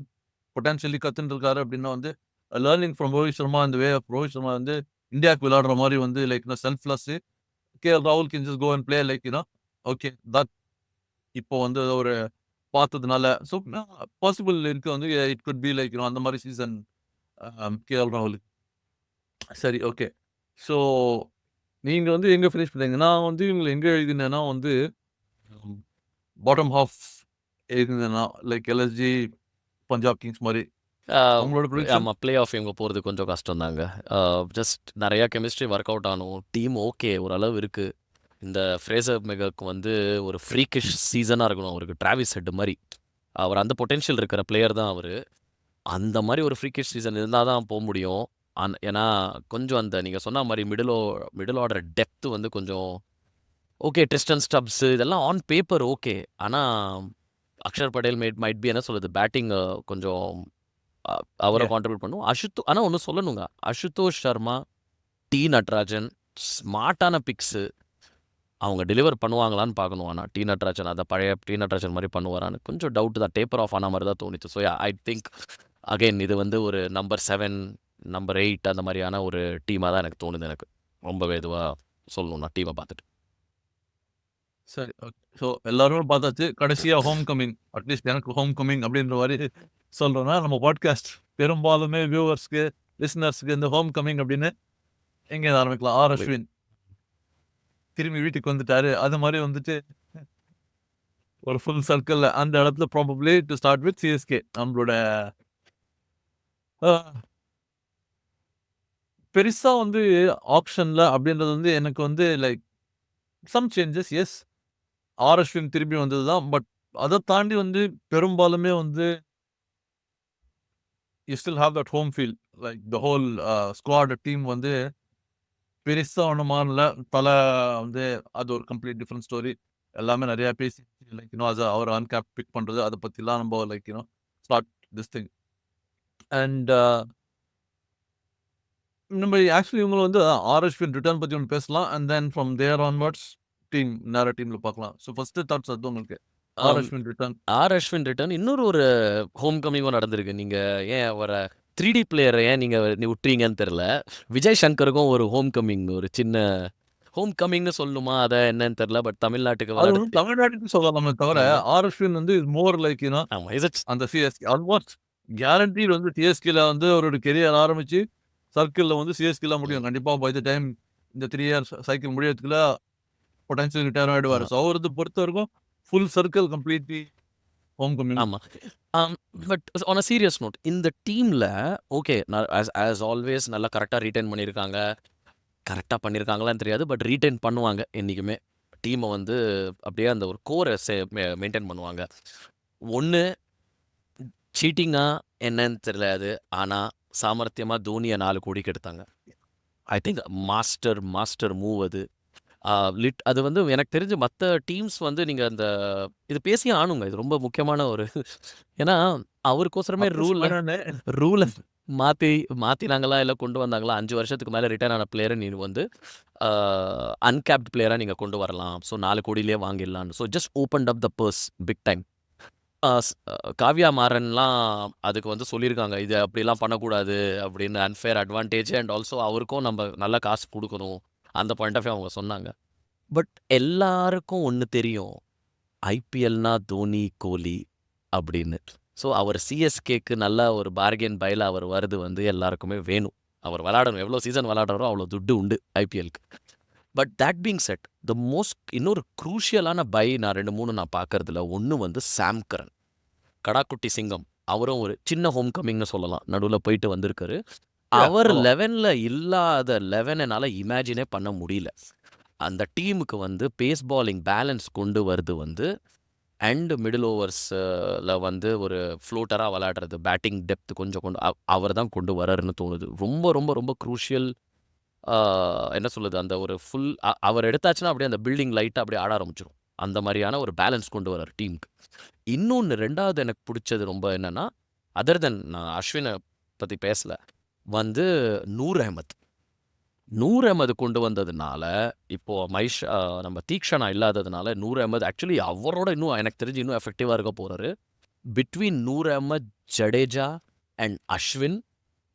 பொட்டான்ஷியலி கத்துன்னு இருக்காரு அப்படின்னா வந்து லேர்னிங் ஃப்ரம் ரோஹித் சர்மா இந்த வே ஆஃப் ரோஹித் சர்மா வந்து இந்தியாவுக்கு விளையாடுற மாதிரி வந்து லைக் செல்ஃப்லெஸ் கேஎல் ராகுல் can just go and play like okay that இப்போ வந்து ஒரு பார்த்ததுனால ஸோ பாசிபிள் இருக்கு வந்து இட் குட் பி லைக் அந்த மாதிரி சீசன் கேஎல் ராகுல். சரி ஓகே. ஸோ நீங்கள் வந்து எங்கே ஃபினிஷ் பண்ணீங்க? நான் வந்து இவங்களை எங்கே எழுதினேன்னா வந்து பாட்டம் ஹாஃப் எழுதினேன்னா லைக் எல்எஸ்ஜி பஞ்சாப் கிங்ஸ் மாதிரி அவங்களோட ப்ரொடிக்ஷன். ஆமாம், பிளே ஆஃப் இவங்க போகிறது கொஞ்சம் கஷ்டம் தாங்க. ஜஸ்ட் நிறையா கெமிஸ்ட்ரி ஒர்க் அவுட் ஆகணும். டீம் ஓகே ஓரளவு இருக்குது. இந்த ஃப்ரேசர் மெகர்க்கு வந்து ஒரு ஃப்ரீக்கிஷ் சீசனாக இருக்கணும் அவருக்கு. டிராவிஸ் ஹெட் மாதிரி அவர் அந்த பொட்டென்ஷியல் இருக்கிற பிளேயர் தான் அவர். அந்த மாதிரி ஒரு ஃப்ரீக்கிஷ் சீசன் இருந்தால் தான் போக முடியும். ஏன்னா கொஞ்சம் அந்த நீங்கள் சொன்ன மாதிரி மிடில் ஆர்டர் டெப்த்து வந்து கொஞ்சம் ஓகே. ட்ரிஸ்டன் ஸ்டப்ஸு இதெல்லாம் ஆன் பேப்பர் ஓகே. ஆனால் அக்ஷர் பட்டேல் மைட் பி என்ன சொல்லுது பேட்டிங் கொஞ்சம் அவரை கான்ட்ரிபியூட் பண்ணும். ஆனால் ஒன்று சொல்லணுங்க, அசுதோஷ் சர்மா, டி நட்ராஜன் ஸ்மார்ட்டான பிக்ஸு. அவங்க டெலிவர் பண்ணுவாங்களான்னு பார்க்கணும். ஆனால் டி நட்ராஜன் அதை பழைய டி நட்ராஜன் மாதிரி பண்ணுவாரான்னு கொஞ்சம் டவுட் தான். டேப்பர் ஆஃப் ஆன மாதிரி தான் தோணுச்சு. ஸோ ஐ திங்க் அகெயின் இது வந்து ஒரு நம்பர் 7 நம்பர் 8 அந்த மாதிரியான ஒரு டீமாக தான் எனக்கு தோணுது. எனக்கு ரொம்பவே இதுவாக சொல்லணும்னா டீமை பார்த்துட்டு. சரி ஓகே. ஸோ எல்லாரும் பார்த்தாச்சு. கடைசியாக ஹோம் கமிங் அட்லீஸ்ட் எனக்கு ஹோம் கமிங் அப்படின்ற மாதிரி சொல்கிறோன்னா நம்ம பாட்காஸ்ட் பெரும்பாலுமே வியூவர்ஸ்க்கு லிசனர்ஸ்க்கு இந்த ஹோம் கமிங் அப்படின்னு எங்கே ஆரம்பிக்கலாம்? ஆர் அஸ்வின் திரும்பி வீட்டுக்கு வந்துட்டாரு. அது மாதிரி வந்துட்டு ஒரு ஃபுல் சர்க்கிள் அந்த இடத்துல probably to start with CSK நம்மளோட பெருசா வந்து ஆப்ஷன்ல அப்படின்றது வந்து எனக்கு வந்து like some changes as R Ashwin திரும்பி வந்தது தான். பட் அதை தாண்டி வந்து பெரும்பாலுமே வந்து you still have that home feel like the whole squad team வந்து பெருசா ஒன்றும் மாறல. தலை வந்து அது ஒரு கம்ப்ளீட் டிஃப்ரெண்ட் ஸ்டோரி. எல்லாமே நிறையா பேசி லைக் அது அவர் அன்கேப் பிக் பண்ணுறது அதை பற்றிலாம் நம்ம like start this thing. And நம்ம ஆக்சுவலி இவங்க வந்து ஆர் அஸ்வின் ரிட்டர்ன் பற்றி ஒன்று பேசலாம். And then from there onwards team நேர டீமில் பார்க்கலாம். ஸோ ஃபர்ஸ்ட் தாட்ஸ் அது உங்களுக்கு ஆர் அஸ்வின் ரிட்டர்ன். ஆர் அஸ்வின் ரிட்டர்ன் இன்னொரு ஒரு ஹோம் கமிங்கும் நடந்திருக்கு. நீங்கள் ஏன் அவரை 3D பிளேயரை ஏன் நீங்கள் விட்டுறீங்கன்னு தெரில. விஜய் சங்கருக்கும் ஒரு ஹோம் கமிங், ஒரு சின்ன ஹோம் கமிங்னு சொல்லணுமா அதை என்னன்னு தெரில. பட் தமிழ்நாட்டுக்கு அது வந்து தமிழ்நாட்டுக்கு சொல்லலாமே தவிர ஆர் அஸ்வின் வந்து மோர் லைக் அந்த சிஎஸ்கே ஆல்மோஸ்ட் கேரண்டி வந்து சிஎஸ்கேல வந்து அவரோட கெரியர் ஆரம்பிச்சு சர்க்கிளில் வந்து சிஎஸ்கேல முடியும் கண்டிப்பாக. பை த டைம் இந்த 3 இயர்ஸ் சைக்கிள் முடியறதுக்குள்ள பொட்டன்ஷியல் ரிட்டையர் ஆகிடுவார். ஸோ அவரது பொறுத்த வரைக்கும் full circle completely home coming. ஆமாம். But on a serious note இந்த டீமில் ஓகே ஆஸ் ஆல்வேஸ் நல்லா கரெக்டாக ரீட்டைன் பண்ணியிருக்காங்க. கரெக்டாக பண்ணியிருக்காங்களான்னு தெரியாது. பட் ரீட்டைன் பண்ணுவாங்க என்றைக்குமே. டீமை வந்து அப்படியே அந்த ஒரு கோரை மெயின்டைன் பண்ணுவாங்க. ஒன்று சீட்டிங்கா என்னன்னு தெரியாது. ஆனால் சாமர்த்தியமாக தோனியை 4 கோடிக்கு எடுத்தாங்க. ஐ திங்க் மாஸ்டர் மூவ் அது. அது வந்து எனக்கு தெரிஞ்சு மத்த டீம்ஸ் வந்து நீங்க அந்த இது பேசியே ஆகணுங்க. இது ரொம்ப முக்கியமான ஒரு ஏன்னா, அவருக்கோசரமே அப்ப ரூல மாத்தி மாத்தினாங்களா, இல்ல கொண்டு வந்தாங்களா, 5 வருஷத்துக்கு மேல ரிட்டயர் ஆன பிளேயர நீ வந்து அன்கேப்ட் பிளேயரா நீங்க கொண்டு வரலாம். ஸோ 4 கோடியிலேயே வாங்கிடலாம்னு. So just opened up the purse big time. Uh ஸ் காவ்யா மாறன்லாம் அதுக்கு வந்து சொல்லியிருக்காங்க. இது அப்படிலாம் பண்ணக்கூடாது அப்படின்னு அன்ஃபேர் அட்வான்டேஜ் அண்ட் ஆல்சோ அவருக்கும் நம்ம நல்ல காசு குடுக்கணும். அந்த பாயிண்ட் ஆஃப் வியூ அவங்க சொன்னாங்க. பட் எல்லாருக்கும் ஒண்ணு தெரியும். ஐபிஎல்னா தோனி, கோலி அப்படின்னு. ஸோ அவர் சிஎஸ்கேக்கு நல்ல ஒரு பார்கெயின் பைல அவர் வருது வந்து எல்லாருக்குமே வேணும். அவர் விளையாடணும். எவ்வளோ சீசன் விளையாடுறாரோ அவ்வளோ துட்டு உண்டு ஐபிஎல்க்கு. பட் தட் பீங் செட் இன்னொரு க்ரூஷியலான பை நான் 2, 3 நான் பார்க்கறதுல ஒண்ணு வந்து சாம் கரன். கடாக்குட்டி சிங்கம். அவரும் ஒரு சின்ன ஹோம் கமிங்னு சொல்லலாம். நடுவுல போயிட்டு வந்திருக்காரு. அவர் 11ல இல்லாத 11 என்னால இமேஜினே பண்ண முடியல. அந்த டீமுக்கு வந்து பேஸ் பாலிங் பேலன்ஸ் கொண்டு வருது வந்து அண்ட் மிடில் ஓவர்ஸ்ல வந்து ஒரு ஃப்ளோட்டரா விளையாடுறது, பேட்டிங் டெப்த் கொஞ்சம் அவர் தான் கொண்டு வராருன்னு தோணுது. ரொம்ப ரொம்ப ரொம்ப க்ரூஷியல். என்ன சொல்லுது, அந்த ஒரு ஃபுல் அவர் எடுத்தாச்சுன்னா அப்படியே அந்த பில்டிங் லைட்டா அப்படியே ஆட ஆரம்பிச்சுரும். அந்த மாரியான ஒரு பேலன்ஸ் கொண்டு வராரு டீமுக்கு. இன்னொன்னு 2வது எனக்கு புடிச்சது ரொம்ப என்னன்னா, அதர் தென் நான் அஸ்வின பத்தி பேசல. வந்து நூர் அஹ்மத். நூர் அஹ்மத் கொண்டு வந்ததுனால, இப்போ நம்ம தீக்ஷனா இல்லாததுனால நூர் அஹ்மத் ஆக்சுவலி அவரோட இன்னும் எனக்கு தெரிஞ்சு இன்னும் எஃபெக்டிவா இருக்க போறாரு. பிட்வீன் நூர் அஹ்மத், ஜடேஜா அண்ட் அஸ்வின்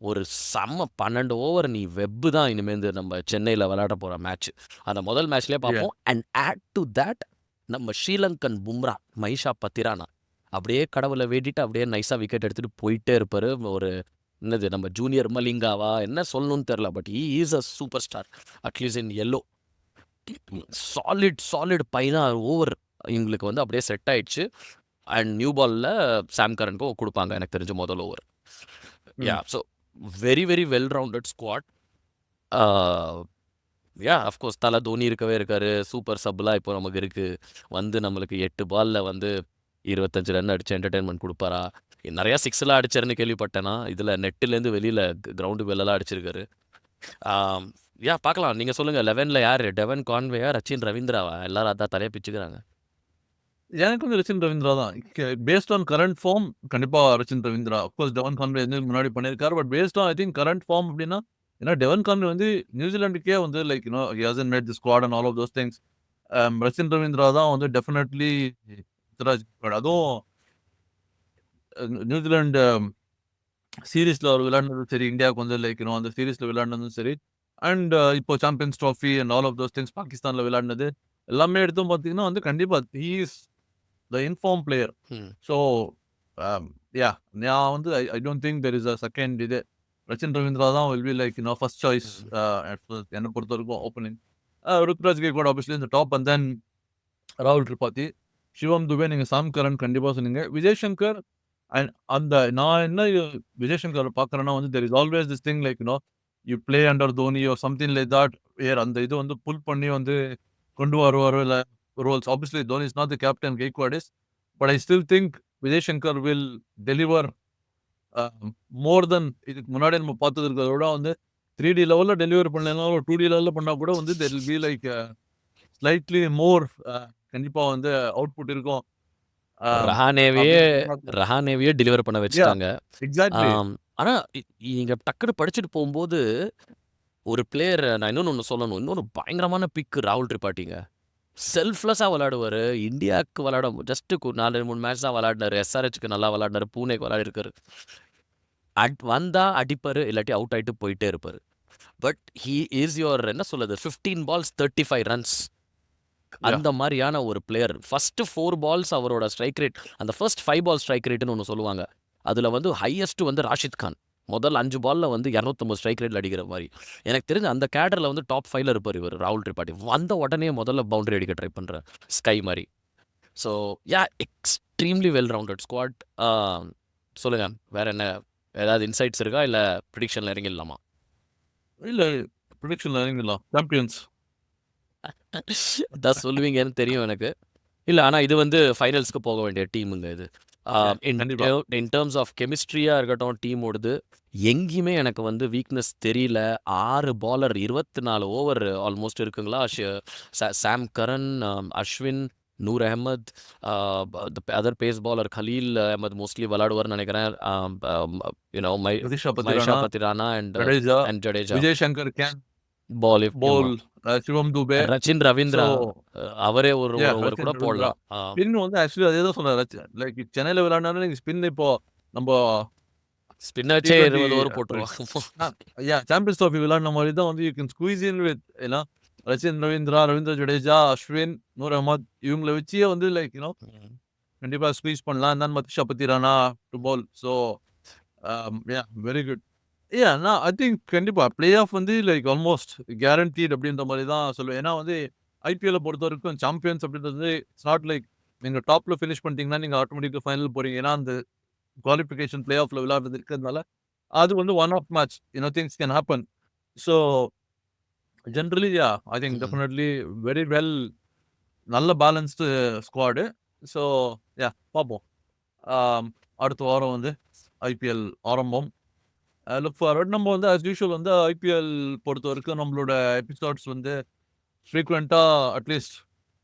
ஒரு செம்ம 12 ஓவர் நீ வெப்பு தான் இனிமேந்து நம்ம சென்னையில விளையாட போற மேட்ச். அந்த முதல் மேட்ச்லயே பார்ப்போம். அண்ட் ஆட் டு தட் நம்ம ஸ்ரீலங்கன் பும்ரா, மஹிஷா பத்திரானா அப்படியே கடவுள வேண்டிட்டு அப்படியே நைஸா விக்கெட் எடுத்துட்டு போயிட்டே இருப்பாரு. ஒரு என்னது நம்ம ஜூனியர் மலிங்காவா என்ன சொல்லணும்னு தெரியல. But he is a super star at least in yellow. Solid 16 over இவங்களுக்கு வந்து அப்படியே செட் ஆயிடுச்சு. அண்ட் நியூ பால்ல சாம் கரனுக்கும் கொடுப்பாங்க எனக்கு தெரிஞ்ச முதல் over. Yeah so very very well rounded squad. Yeah of course தல தோனி இருக்கவே இருக்காரு. சூப்பர் சப்லாம் இப்போ நமக்கு இருக்கு. வந்து நம்மளுக்கு 8 பால்ல வந்து 25 ரன் அடிச்சு என்டர்டெயின்மெண்ட் குடுப்பாரா? நெறைய 6லாம் அடிச்சாருன்னு கேள்விப்பட்டேனா, இதுல நெட்டுலேருந்து வெளியில கிரவுண்டு வெளிலலாம் அடிச்சிருக்காரு. ஆம், யா பார்க்கலாம். நீங்க சொல்லுங்க 11ல யாரு? டெவன் கான்வேயா? ரச்சின் ரவீந்திராவா? எல்லாரும் அதான் தலைய பிச்சுக்கிறாங்க. எனக்கு வந்து ரச்சின் ரவீந்திரா தான். பேஸ்ட் ஆன் கரண்ட் ஃபார்ம் கண்டிப்பா Rachin Ravindra. Of course Devon Conway வந்து முன்னாடி பண்ணியிருக்காரு. But based on I think current form அப்படின்னா, ஏன்னா டெவன் கான்வே வந்து நியூசிலாந்துக்கே வந்து like he hasn't made the squad and all of those things. Rachin Ravindra தான் வந்து டெஃபினெட்லி அதுவும் நியூசிலாந்து சீரிஸ்ல அவர் விளையாடுனதும் சரி, இந்தியாவுக்கு வந்து லைக் அந்த சீரிஸ்ல விளையாடுனதும் சரி, அண்ட் இப்போ champions trophy and all of those things பாகிஸ்தான்ல விளையாடுனது எல்லாமே எடுத்தும் பார்த்தீங்கன்னா வந்து கண்டிப்பா he is the in form player. Hmm. So yeah நான் வந்து I don't think there is a second இது. ரச்சின் ரவீந்திரா தான் will be like first choice என்னை பொறுத்த வரைக்கும் ஓப்பனிங். ருத்ராஜ் கேக்வாட் ஆப்வியஸ்லி இந்த டாப் அண்ட் தென் ராகுல் திரிபாதி, சிவம் துபே, நீங்க சாம் கரன் கண்டிப்பா சொன்னீங்க. விஜய் சங்கர் அண்ட் அந்த நான் என்ன விஜய் சங்கர் பார்க்குறேன்னா வந்து there is always this thing like you play under Dhoni or something like that where அந்த இது வந்து புல் பண்ணி வந்து கொண்டு வருவார் இல்லை roles. Obviously Dhoni is not the captain, Gaikwad is. But I still think Vijay Shankar will deliver more then இதுக்கு முன்னாடி நம்ம பார்த்தது இருக்கிறத விட வந்து 3D லெவலில் டெலிவர் பண்ணலாம். 2D லெவலில் பண்ணால் கூட வந்து there will be like slightly மோர் கண்டிப்பா வந்து அவுட்புட் இருக்கும். ரஹானேவியே டெலிவர் பண்ண வச்சுட்டாங்க. எக்ஸாக்ட்லி. ஆனா நீங்க டக்குனு படிச்சுட்டு போகும்போது ஒரு பிளேயர் நான் இன்னொன்னு சொல்லணும். இன்னொரு பயங்கரமான பிக் ராகுல் திரிபாட்டிங்க. செல்ஃப்லெஸ்ஸா விளையாடுவாரு. இந்தியாவுக்கு விளையாட ஜஸ்ட் 4, 3 மேட்ச் தான் விளையாடினாரு. எஸ்ஆர்ஹெச்க்கு நல்லா விளையாடினாரு. பூனேக்கு விளையாடிருக்காரு. வந்தா அடிப்பாரு, இல்லாட்டி அவுட் ஆயிட்டு போயிட்டே இருப்பாரு. பட் ஹி இஸ் யுவர் என்ன சொல்றது 15 பால்ஸ் 35 ரன்ஸ் அந்த மாதிரியான ஒரு பிளேயர். ஃபர்ஸ்ட் 4 பால்ஸ் அவரோட ஸ்ட்ரைக் ரேட், அந்த ஃபர்ஸ்ட் 5 பால் ஸ்ட்ரைக் ரேட்னு ஒன்று சொல்லுவாங்க. அதுல வந்து ஹையஸ்ட் வந்து ராஷித் கான். முதல் 5 பால்ல வந்து 250 ஸ்ட்ரைக் ரேட்ல அடிக்கிற மாதிரி. எனக்கு தெரிஞ்ச அந்த கேடர்ல வந்து டாப் 5ல இருப்பார் இவர் ராகுல் திரிபாட்டி. வந்த உடனே முதல்ல பவுண்டரி அடிக்க ட்ரை பண்ற ஸ்கை மாதிரி. So yeah extremely well rounded squad. சொல்லுங்க வேற என்ன, ஏதாவது இன்சைட்ஸ் இருக்கா இல்ல ப்ரிடிக்ஷன்ல இறங்கிடலாமா? இல்ல ப்ரிடிக்ஷன்ல இறங்கிடலாம். சாம்பியன்ஸ் அதான் சொல்லுவீங்கன்னு தெரியும் எனக்கு. இல்ல ஆனா இது வந்து ஃபைனல்ஸ்க்கு போக வேண்டிய டீமுங்க இது. கண்டிப்பா. இன் டெர்ம்ஸ் ஆஃப் கெமிஸ்ட்ரியா இருக்கட்டும், டீமோடது எங்கேயுமே எனக்கு வந்து வீக்னஸ் தெரியல. 6 பாலர் 24 ஓவர் ஆல்மோஸ்ட் இருக்குங்களா? Sam Curran, Ashwin, Noor Ahmad, the other pace bowler Khaleel Ahmed mostly விளையாடுவார்ன்னு நினைக்கிறேன். பிரதிஷா மஹிஷா பத்திரானா, பத்திரானா ஜடேஜா, ஜடேஜா விஜய் சங்கர் கேன் பால் ஆமா. போல், சிவம் துபே. ரச்சின் ஸோ ரவீந்திரா அவரே ஒரு யா ஒரு ஓவர் கூட ரச்சின் ரவீந்திரா. போடலாம். ஸ்பின் வந்து ஆக்சுவலி அதே தான் சொன்னேன். லைக் சென்னையில விளையாடினாலும் நீங்க ஸ்பின் இப்போ நம்ம ஸ்பின்ன வச்சே T20 20 ஓவர் sorry. போட்டுருவாங்க. சாம்பியன்ஸ் ட்ராஃபி விளையாடின மாதிரி தான் வந்து you can squeeze in with Rachin Ravindra, Ravindra Jadeja, Ashwin, Noor Ahmad இவங்கள வச்சே வந்து லைக் ம். கண்டிப்பா ஸ்குவீஸ் பண்ணலாம். தான் Matheesha Pathirana to ball. So very good. நான் ஐ திங்க் கண்டிப்பா பிளே ஆஃப் வந்து லைக் ஆல்மோஸ்ட் கேரண்டீட் அப்படின்ற மாதிரி தான் சொல்லுவேன். ஏன்னா வந்து ஐபிஎல்ல பொறுத்த வரைக்கும் சாம்பியன்ஸ் அப்படின்றது இட்ஸ் நாட் லைக் நீங்க டாப்ல ஃபினிஷ் பண்ணிட்டீங்கன்னா நீங்க ஆட்டோமேட்டிக்கா ஃபைனல் போறீங்க. ஏன்னா அந்த குவாலிஃபிகேஷன் பிளே ஆஃப்ல விளையாடுறது இருக்கிறதுனால அது வந்து one off match things can happen. So generally I think hmm. Definitely very well நல்ல பேலன்ஸ்டு ஸ்குவாடு. ஸோ பார்ப்போம். அடுத்த வாரம் வந்து ஐபிஎல் ஆரம்பம். Look forward. நம்ம வந்து ஆஸ் யூஷுவல் வந்து ஐபிஎல் பொறுத்த வரைக்கும் நம்மளோட எபிசோட்ஸ் வந்து ஃப்ரீக்வெண்ட்டாக அட்லீஸ்ட்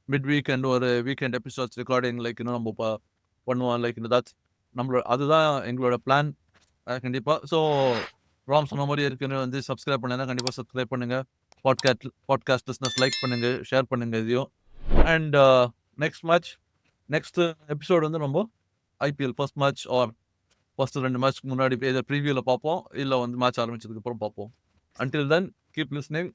மிட் வீக்கெண்ட் ஒரு வீக்கெண்ட் எபிசோட்ஸ் ரெக்கார்டிங் லைக் நம்ம பண்ணுவோம். லைக் நம்மளோட அதுதான் எங்களோட பிளான் கண்டிப்பாக. ஸோ ராம் சொன்ன மாதிரி இருக்குன்னு வந்து சப்ஸ்கிரைப் பண்ணுங்க. கண்டிப்பாக சப்ஸ்கிரைப் பண்ணுங்க. பாட்காஸ்ட் லிஸ்னஸ் லைக் பண்ணுங்க, ஷேர் பண்ணுங்க இதையும். அண்ட் நெக்ஸ்ட் எபிசோட் வந்து நம்ம IPL first match or first 2 மேட்ச்க்கு முன்னாடி ப்ரீவியூவில் பார்ப்போம். இல்லை வந்து மேட்ச் ஆரம்பிச்சதுக்கு அப்புறம் பார்ப்போம். Until then keep listening.